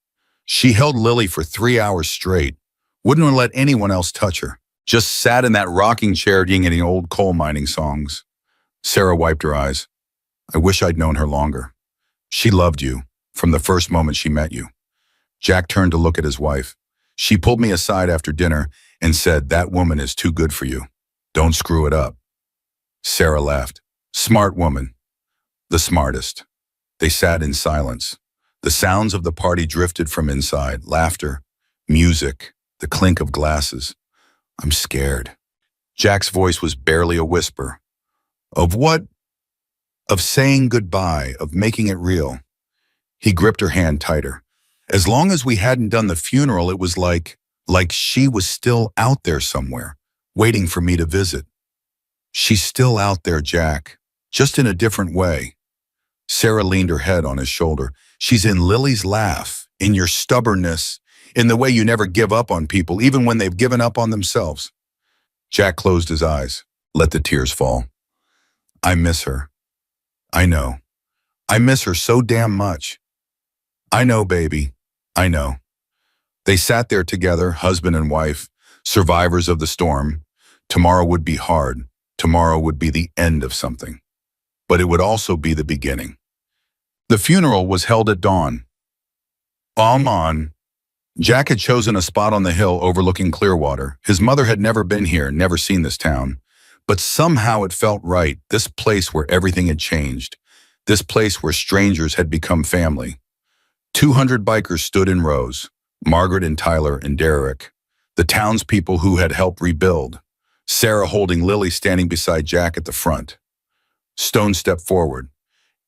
She held Lily for 3 hours straight. Wouldn't let anyone else touch her. Just sat in that rocking chair singing old coal mining songs. Sarah wiped her eyes. I wish I'd known her longer. She loved you from the first moment she met you. Jack turned to look at his wife. She pulled me aside after dinner and said, that woman is too good for you. Don't screw it up. Sarah laughed. Smart woman. The smartest. They sat in silence. The sounds of the party drifted from inside. Laughter, music, the clink of glasses. I'm scared. Jack's voice was barely a whisper. Of what? Of saying goodbye, of making it real. He gripped her hand tighter. As long as we hadn't done the funeral, it was like she was still out there somewhere, waiting for me to visit. She's still out there, Jack, just in a different way. Sarah leaned her head on his shoulder. She's in Lily's laugh, in your stubbornness, in the way you never give up on people, even when they've given up on themselves. Jack closed his eyes, let the tears fall. I miss her. I know. I miss her so damn much. I know, baby. I know. They sat there together, husband and wife, survivors of the storm. Tomorrow would be hard. Tomorrow would be the end of something. But it would also be the beginning. The funeral was held at dawn. On. Jack had chosen a spot on the hill overlooking Clearwater. His mother had never been here, never seen this town. But somehow it felt right, this place where everything had changed. This place where strangers had become family. 200 bikers stood in rows, Margaret and Tyler and Derek, the townspeople who had helped rebuild, Sarah holding Lily standing beside Jack at the front. Stone stepped forward.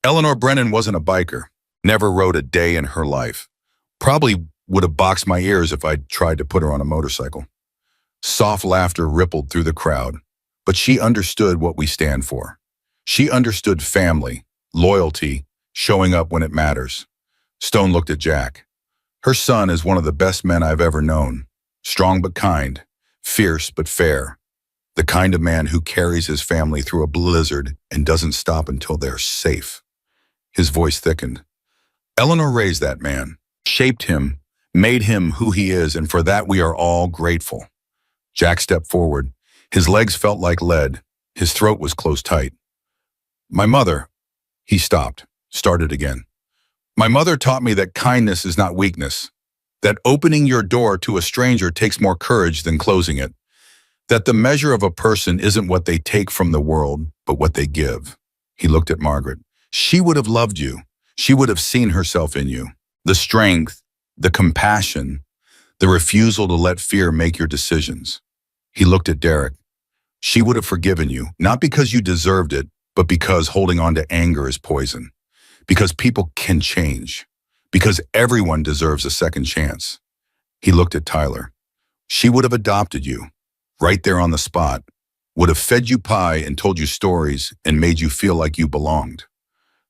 Eleanor Brennan wasn't a biker, never rode a day in her life. Probably would have boxed my ears if I'd tried to put her on a motorcycle. Soft laughter rippled through the crowd, but she understood what we stand for. She understood family, loyalty, showing up when it matters. Stone looked at Jack. Her son is one of the best men I've ever known. Strong but kind, fierce but fair. The kind of man who carries his family through a blizzard and doesn't stop until they're safe. His voice thickened. Eleanor raised that man, shaped him, made him who he is, and for that we are all grateful. Jack stepped forward. His legs felt like lead. His throat was closed tight. My mother, he stopped, started again. My mother taught me that kindness is not weakness, that opening your door to a stranger takes more courage than closing it. That the measure of a person isn't what they take from the world, but what they give. He looked at Margaret. She would have loved you. She would have seen herself in you. The strength, the compassion, the refusal to let fear make your decisions. He looked at Derek. She would have forgiven you, not because you deserved it, but because holding on to anger is poison. Because people can change. Because everyone deserves a second chance. He looked at Tyler. She would have adopted you, right there on the spot, would have fed you pie and told you stories and made you feel like you belonged.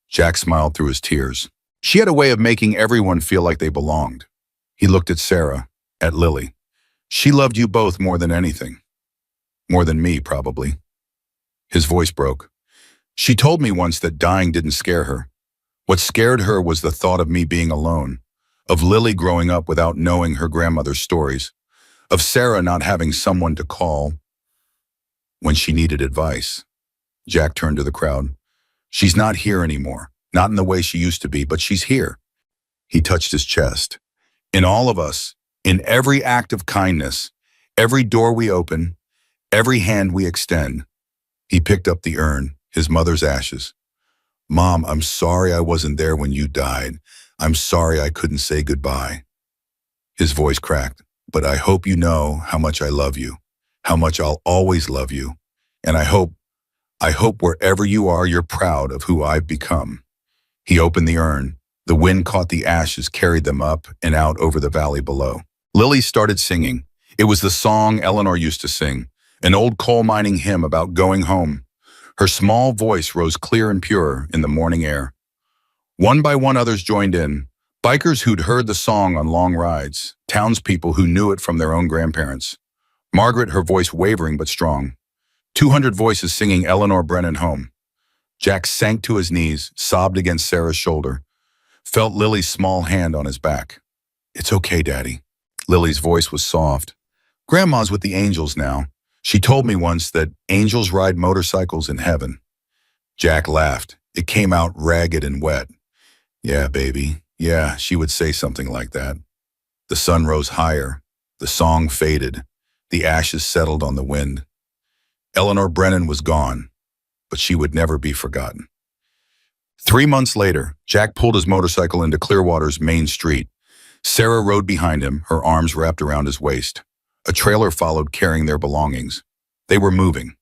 Jack smiled through his tears. She had a way of making everyone feel like they belonged. He looked at Sarah, at Lily. She loved you both more than anything. More than me, probably. His voice broke. She told me once that dying didn't scare her. What scared her was the thought of me being alone, of Lily growing up without knowing her grandmother's stories, of Sarah not having someone to call when she needed advice. Jack turned to the crowd. She's not here anymore, not in the way she used to be, but she's here. He touched his chest. In all of us, in every act of kindness, every door we open, every hand we extend. He picked up the urn, his mother's ashes. Mom, I'm sorry I wasn't there when you died. I'm sorry I couldn't say goodbye. His voice cracked. But I hope you know how much I love you, how much I'll always love you. And I hope wherever you are, you're proud of who I've become. He opened the urn. The wind caught the ashes, carried them up and out over the valley below. Lily started singing. It was the song Eleanor used to sing, an old coal mining hymn about going home. Her small voice rose clear and pure in the morning air. One by one, others joined in. Bikers who'd heard the song on long rides, townspeople who knew it from their own grandparents. Margaret, her voice wavering but strong. 200 voices singing Eleanor Brennan home. Jack sank to his knees, sobbed against Sarah's shoulder, felt Lily's small hand on his back. It's okay, Daddy. Lily's voice was soft. Grandma's with the angels now. She told me once that angels ride motorcycles in heaven. Jack laughed. It came out ragged and wet. Yeah, baby. Yeah, she would say something like that. The sun rose higher. The song faded. The ashes settled on the wind. Eleanor Brennan was gone, but she would never be forgotten. 3 months later, Jack pulled his motorcycle into Clearwater's main street. Sarah rode behind him, her arms wrapped around his waist. A trailer followed carrying their belongings. They were moving.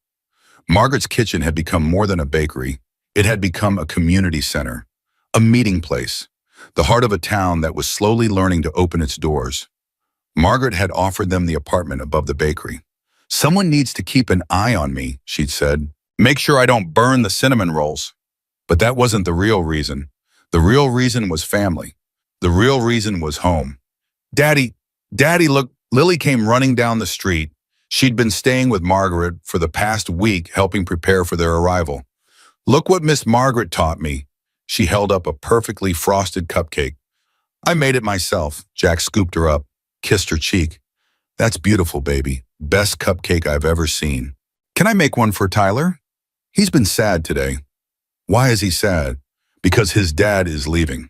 Margaret's kitchen had become more than a bakery. It had become a community center, a meeting place, the heart of a town that was slowly learning to open its doors. Margaret had offered them the apartment above the bakery. Someone needs to keep an eye on me, she'd said. Make sure I don't burn the cinnamon rolls. But that wasn't the real reason. The real reason was family. The real reason was home. Daddy, look, Lily came running down the street. She'd been staying with Margaret for the past week, helping prepare for their arrival. Look what Miss Margaret taught me. She held up a perfectly frosted cupcake. I made it myself. Jack scooped her up, kissed her cheek. That's beautiful, baby. Best cupcake I've ever seen. Can I make one for Tyler? He's been sad today. Why is he sad? Because his dad is leaving.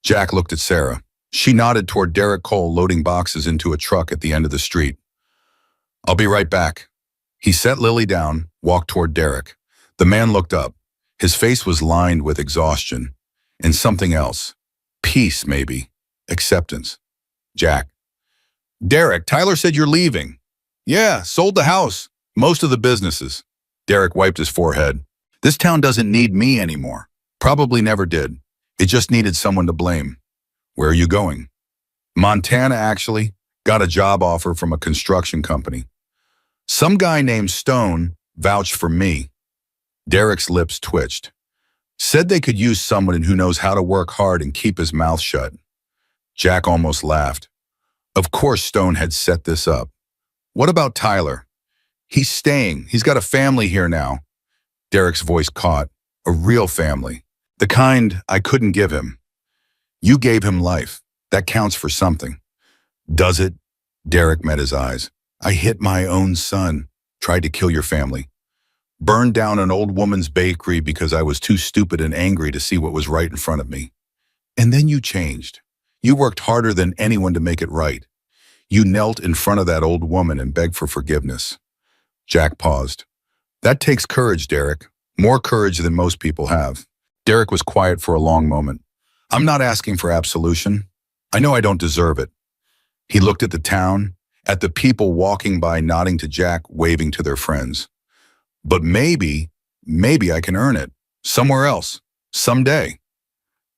Jack looked at Sarah. She nodded toward Derek Cole loading boxes into a truck at the end of the street. I'll be right back. He set Lily down, walked toward Derek. The man looked up. His face was lined with exhaustion and something else. Peace, maybe. Acceptance. Jack. Derek, Tyler said you're leaving. Yeah, sold the house. Most of the businesses. Derek wiped his forehead. This town doesn't need me anymore. Probably never did. It just needed someone to blame. Where are you going? Montana, actually. Got a job offer from a construction company. Some guy named Stone vouched for me. Derek's lips twitched. Said they could use someone who knows how to work hard and keep his mouth shut. Jack almost laughed. Of course Stone had set this up. What about Tyler? He's staying. He's got a family here now. Derek's voice caught. A real family. The kind I couldn't give him. You gave him life. That counts for something. Does it? Derek met his eyes. I hit my own son. Tried to kill your family. Burned down an old woman's bakery because I was too stupid and angry to see what was right in front of me. And then you changed. You worked harder than anyone to make it right. You knelt in front of that old woman and begged for forgiveness. Jack paused. That takes courage, Derek. More courage than most people have. Derek was quiet for a long moment. I'm not asking for absolution. I know I don't deserve it. He looked at the town, at the people walking by nodding to Jack, waving to their friends. But maybe I can earn it. Somewhere else. Someday.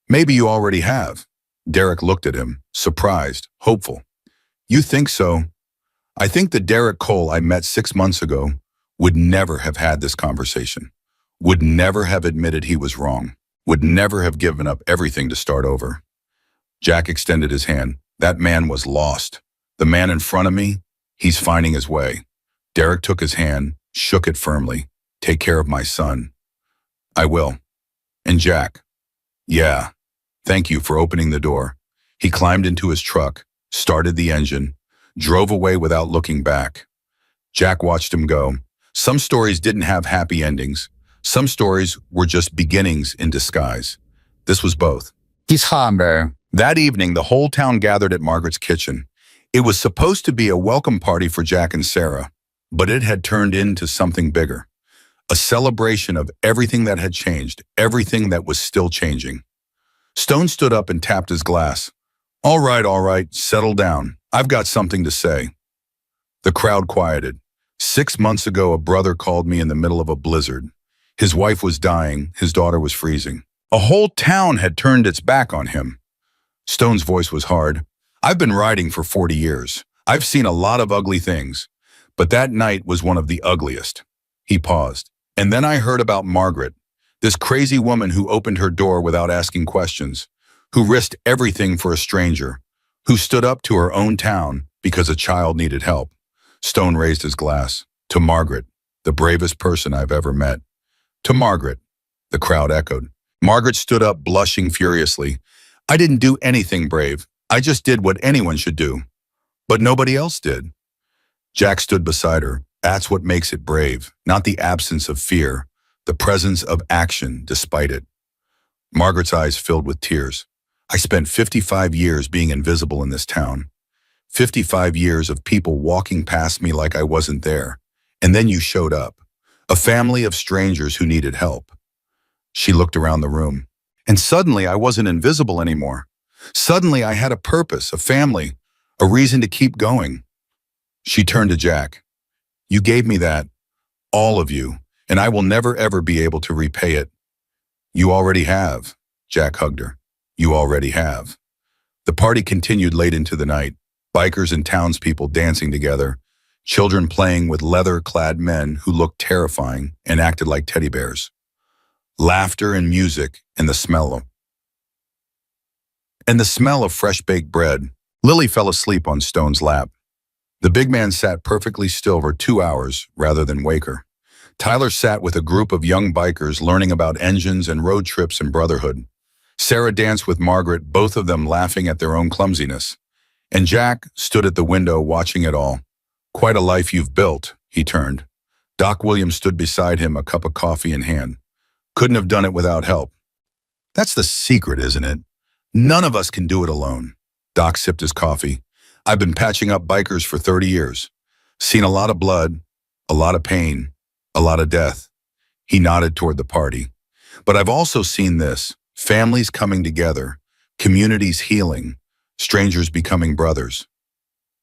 Maybe you already have. Derek looked at him, surprised, hopeful. You think so? I think the Derek Cole I met 6 months ago would never have had this conversation, would never have admitted he was wrong, would never have given up everything to start over. Jack extended his hand. That man was lost. The man in front of me, he's finding his way. Derek took his hand, shook it firmly. Take care of my son. I will. And Jack, yeah, thank you for opening the door. He climbed into his truck, started the engine, drove away without looking back. Jack watched him go. Some stories didn't have happy endings. Some stories were just beginnings in disguise. This was both. He's humble. That evening, the whole town gathered at Margaret's kitchen. It was supposed to be a welcome party for Jack and Sarah, but it had turned into something bigger. A celebration of everything that had changed, everything that was still changing. Stone stood up and tapped his glass. All right, settle down. I've got something to say. The crowd quieted. 6 months ago, a brother called me in the middle of a blizzard. His wife was dying, his daughter was freezing. A whole town had turned its back on him. Stone's voice was hard. I've been writing for 40 years. I've seen a lot of ugly things, but that night was one of the ugliest. He paused. And then I heard about Margaret, this crazy woman who opened her door without asking questions, who risked everything for a stranger, who stood up to her own town because a child needed help. Stone raised his glass. To Margaret, the bravest person I've ever met. To Margaret, the crowd echoed. Margaret stood up, blushing furiously. I didn't do anything brave. I just did what anyone should do. But nobody else did. Jack stood beside her. That's what makes it brave, not the absence of fear, the presence of action despite it. Margaret's eyes filled with tears. I spent 55 years being invisible in this town. 55 years of people walking past me like I wasn't there. And then you showed up. A family of strangers who needed help. She looked around the room. And suddenly I wasn't invisible anymore. Suddenly I had a purpose, a family, a reason to keep going. She turned to Jack. You gave me that, all of you, and I will never ever be able to repay it. You already have, Jack hugged her. You already have. The party continued late into the night, bikers and townspeople dancing together, children playing with leather-clad men who looked terrifying and acted like teddy bears. Laughter and music and the smell of fresh-baked bread. Lily fell asleep on Stone's lap. The big man sat perfectly still for 2 hours rather than wake her. Tyler sat with a group of young bikers learning about engines and road trips and brotherhood. Sarah danced with Margaret, both of them laughing at their own clumsiness. And Jack stood at the window watching it all. Quite a life you've built, he turned. Doc Williams stood beside him, a cup of coffee in hand. Couldn't have done it without help. That's the secret, isn't it? None of us can do it alone. Doc sipped his coffee. I've been patching up bikers for 30 years. Seen a lot of blood, a lot of pain, a lot of death. He nodded toward the party. But I've also seen this, families coming together, communities healing, strangers becoming brothers.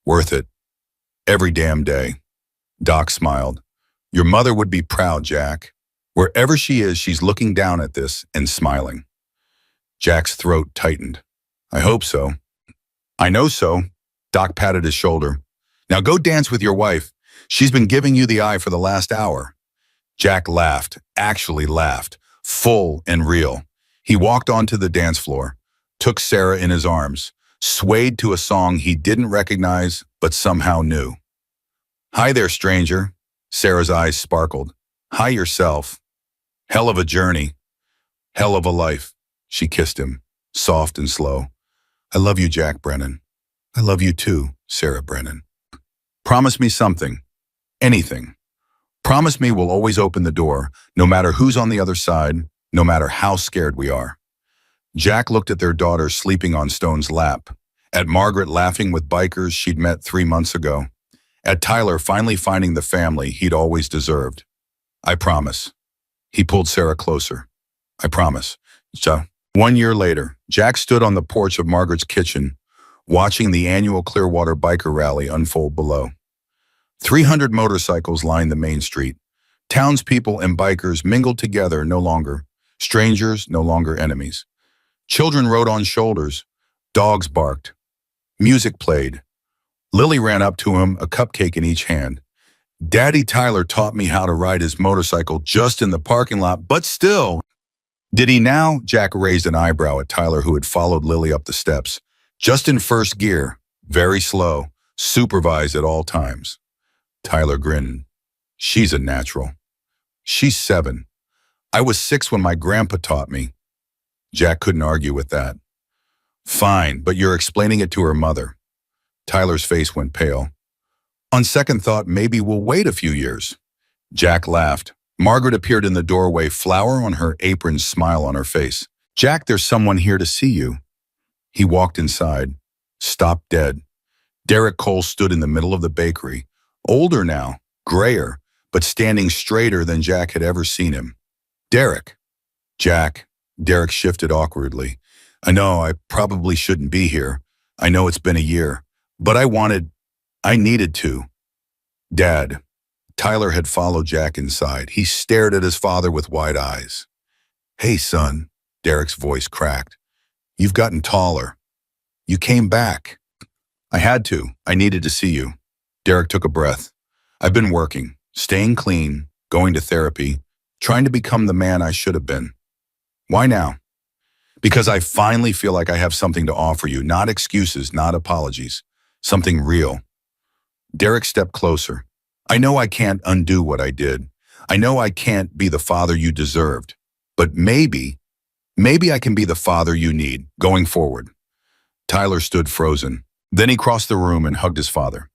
Worth it. Every damn day. Doc smiled. Your mother would be proud, Jack. Wherever she is, she's looking down at this and smiling. Jack's throat tightened. I hope so. I know so. Doc patted his shoulder. Now go dance with your wife. She's been giving you the eye for the last hour. Jack laughed, actually laughed, full and real. He walked onto the dance floor, took Sarah in his arms, swayed to a song he didn't recognize but somehow knew. Hi there, stranger. Sarah's eyes sparkled. Hi yourself. Hell of a journey. Hell of a life. She kissed him, soft and slow. I love you, Jack Brennan. I love you too, Sarah Brennan. Promise me something. Anything. Promise me we'll always open the door, no matter who's on the other side, no matter how scared we are. Jack looked at their daughter sleeping on Stone's lap, at Margaret laughing with bikers she'd met 3 months ago, at Tyler finally finding the family he'd always deserved. I promise. He pulled Sarah closer. I promise. So, 1 year later, Jack stood on the porch of Margaret's kitchen, watching the annual Clearwater biker rally unfold below. 300 motorcycles lined the main street. Townspeople and bikers mingled together no longer. Strangers, no longer enemies. Children rode on shoulders. Dogs barked. Music played. Lily ran up to him, a cupcake in each hand. Daddy Tyler taught me how to ride his motorcycle just in the parking lot, but still. Did he now? Jack raised an eyebrow at Tyler, who had followed Lily up the steps. Just in first gear, very slow, supervised at all times. Tyler grinned. She's a natural. She's 7. I was 6 when my grandpa taught me. Jack couldn't argue with that. Fine, but you're explaining it to her mother. Tyler's face went pale. On second thought, maybe we'll wait a few years. Jack laughed. Margaret appeared in the doorway, flower on her apron, smile on her face. Jack, there's someone here to see you. He walked inside, stopped dead. Derek Cole stood in the middle of the bakery, older now, grayer, but standing straighter than Jack had ever seen him. Derek. Jack. Derek shifted awkwardly. I know I probably shouldn't be here. I know it's been a year, but I needed to. Dad. Tyler had followed Jack inside. He stared at his father with wide eyes. Hey, son, Derek's voice cracked. You've gotten taller. You came back. I had to. I needed to see you. Derek took a breath. I've been working, staying clean, going to therapy, trying to become the man I should have been. Why now? Because I finally feel like I have something to offer you, not excuses, not apologies, something real. Derek stepped closer. I know I can't undo what I did. I know I can't be the father you deserved. But maybe I can be the father you need going forward. Tyler stood frozen. Then he crossed the room and hugged his father.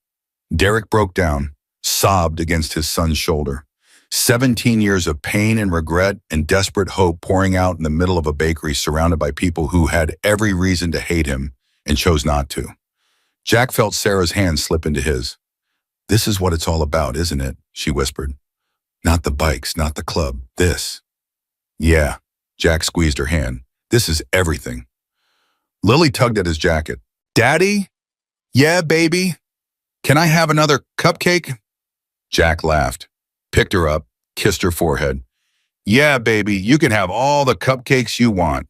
Derek broke down, sobbed against his son's shoulder. 17 years of pain and regret and desperate hope pouring out in the middle of a bakery surrounded by people who had every reason to hate him and chose not to. Jack felt Sarah's hand slip into his. This is what it's all about, isn't it? She whispered. Not the bikes, not the club, this. Yeah, Jack squeezed her hand. This is everything. Lily tugged at his jacket. Daddy? Yeah, baby? Can I have another cupcake? Jack laughed, picked her up, kissed her forehead. Yeah, baby, you can have all the cupcakes you want.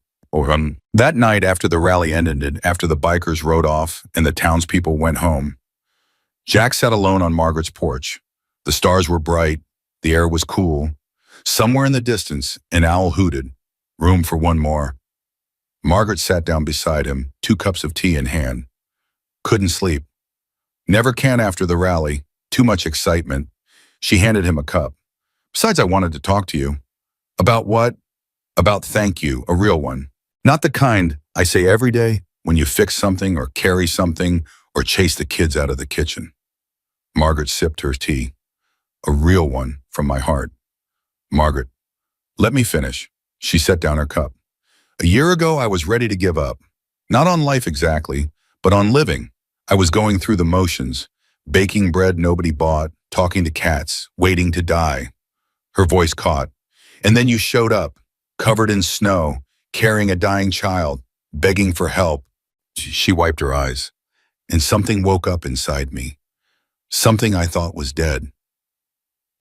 That night after the rally ended, after the bikers rode off and the townspeople went home, Jack sat alone on Margaret's porch. The stars were bright, the air was cool. Somewhere in the distance, an owl hooted. Room for one more. Margaret sat down beside him, 2 cups of tea in hand. Couldn't sleep. Never can after the rally. Too much excitement. She handed him a cup. Besides, I wanted to talk to you. About what? About thank you, a real one. Not the kind I say every day when you fix something or carry something or chase the kids out of the kitchen. Margaret sipped her tea. A real one from my heart. Margaret, let me finish. She set down her cup. A year ago, I was ready to give up. Not on life exactly, but on living. I was going through the motions, baking bread nobody bought, talking to cats, waiting to die. Her voice caught. And then you showed up, covered in snow, carrying a dying child, begging for help. She wiped her eyes, and something woke up inside me. Something I thought was dead.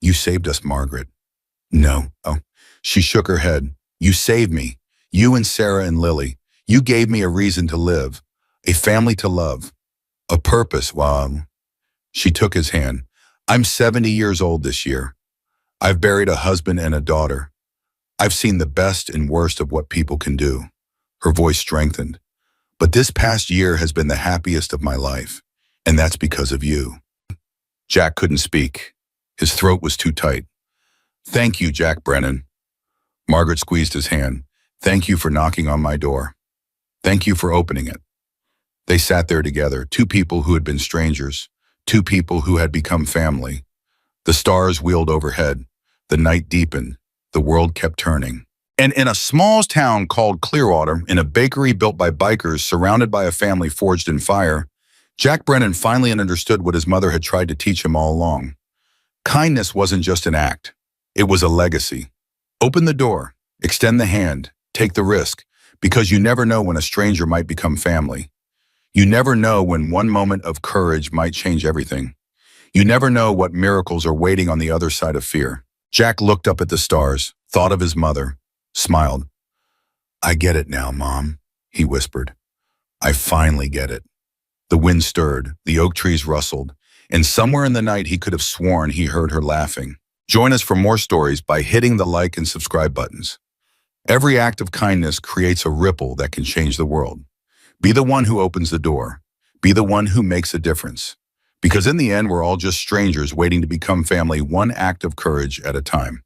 You saved us, Margaret. No. Oh, she shook her head. You saved me. You and Sarah and Lily. You gave me a reason to live, a family to love, a purpose. Wow. She took his hand. I'm 70 years old this year. I've buried a husband and a daughter. I've seen the best and worst of what people can do. Her voice strengthened. But this past year has been the happiest of my life, and that's because of you. Jack couldn't speak. His throat was too tight. Thank you, Jack Brennan. Margaret squeezed his hand. Thank you for knocking on my door. Thank you for opening it. They sat there together, 2 people who had been strangers, 2 people who had become family. The stars wheeled overhead. The night deepened. The world kept turning. And in a small town called Clearwater, in a bakery built by bikers surrounded by a family forged in fire, Jack Brennan finally understood what his mother had tried to teach him all along. Kindness wasn't just an act. It was a legacy. Open the door, extend the hand, take the risk, because you never know when a stranger might become family. You never know when one moment of courage might change everything. You never know what miracles are waiting on the other side of fear. Jack looked up at the stars, thought of his mother, smiled. "I get it now, Mom," he whispered. "I finally get it." The wind stirred, the oak trees rustled, and somewhere in the night he could have sworn he heard her laughing. Join us for more stories by hitting the like and subscribe buttons. Every act of kindness creates a ripple that can change the world. Be the one who opens the door. Be the one who makes a difference. Because in the end, we're all just strangers waiting to become family, one act of courage at a time.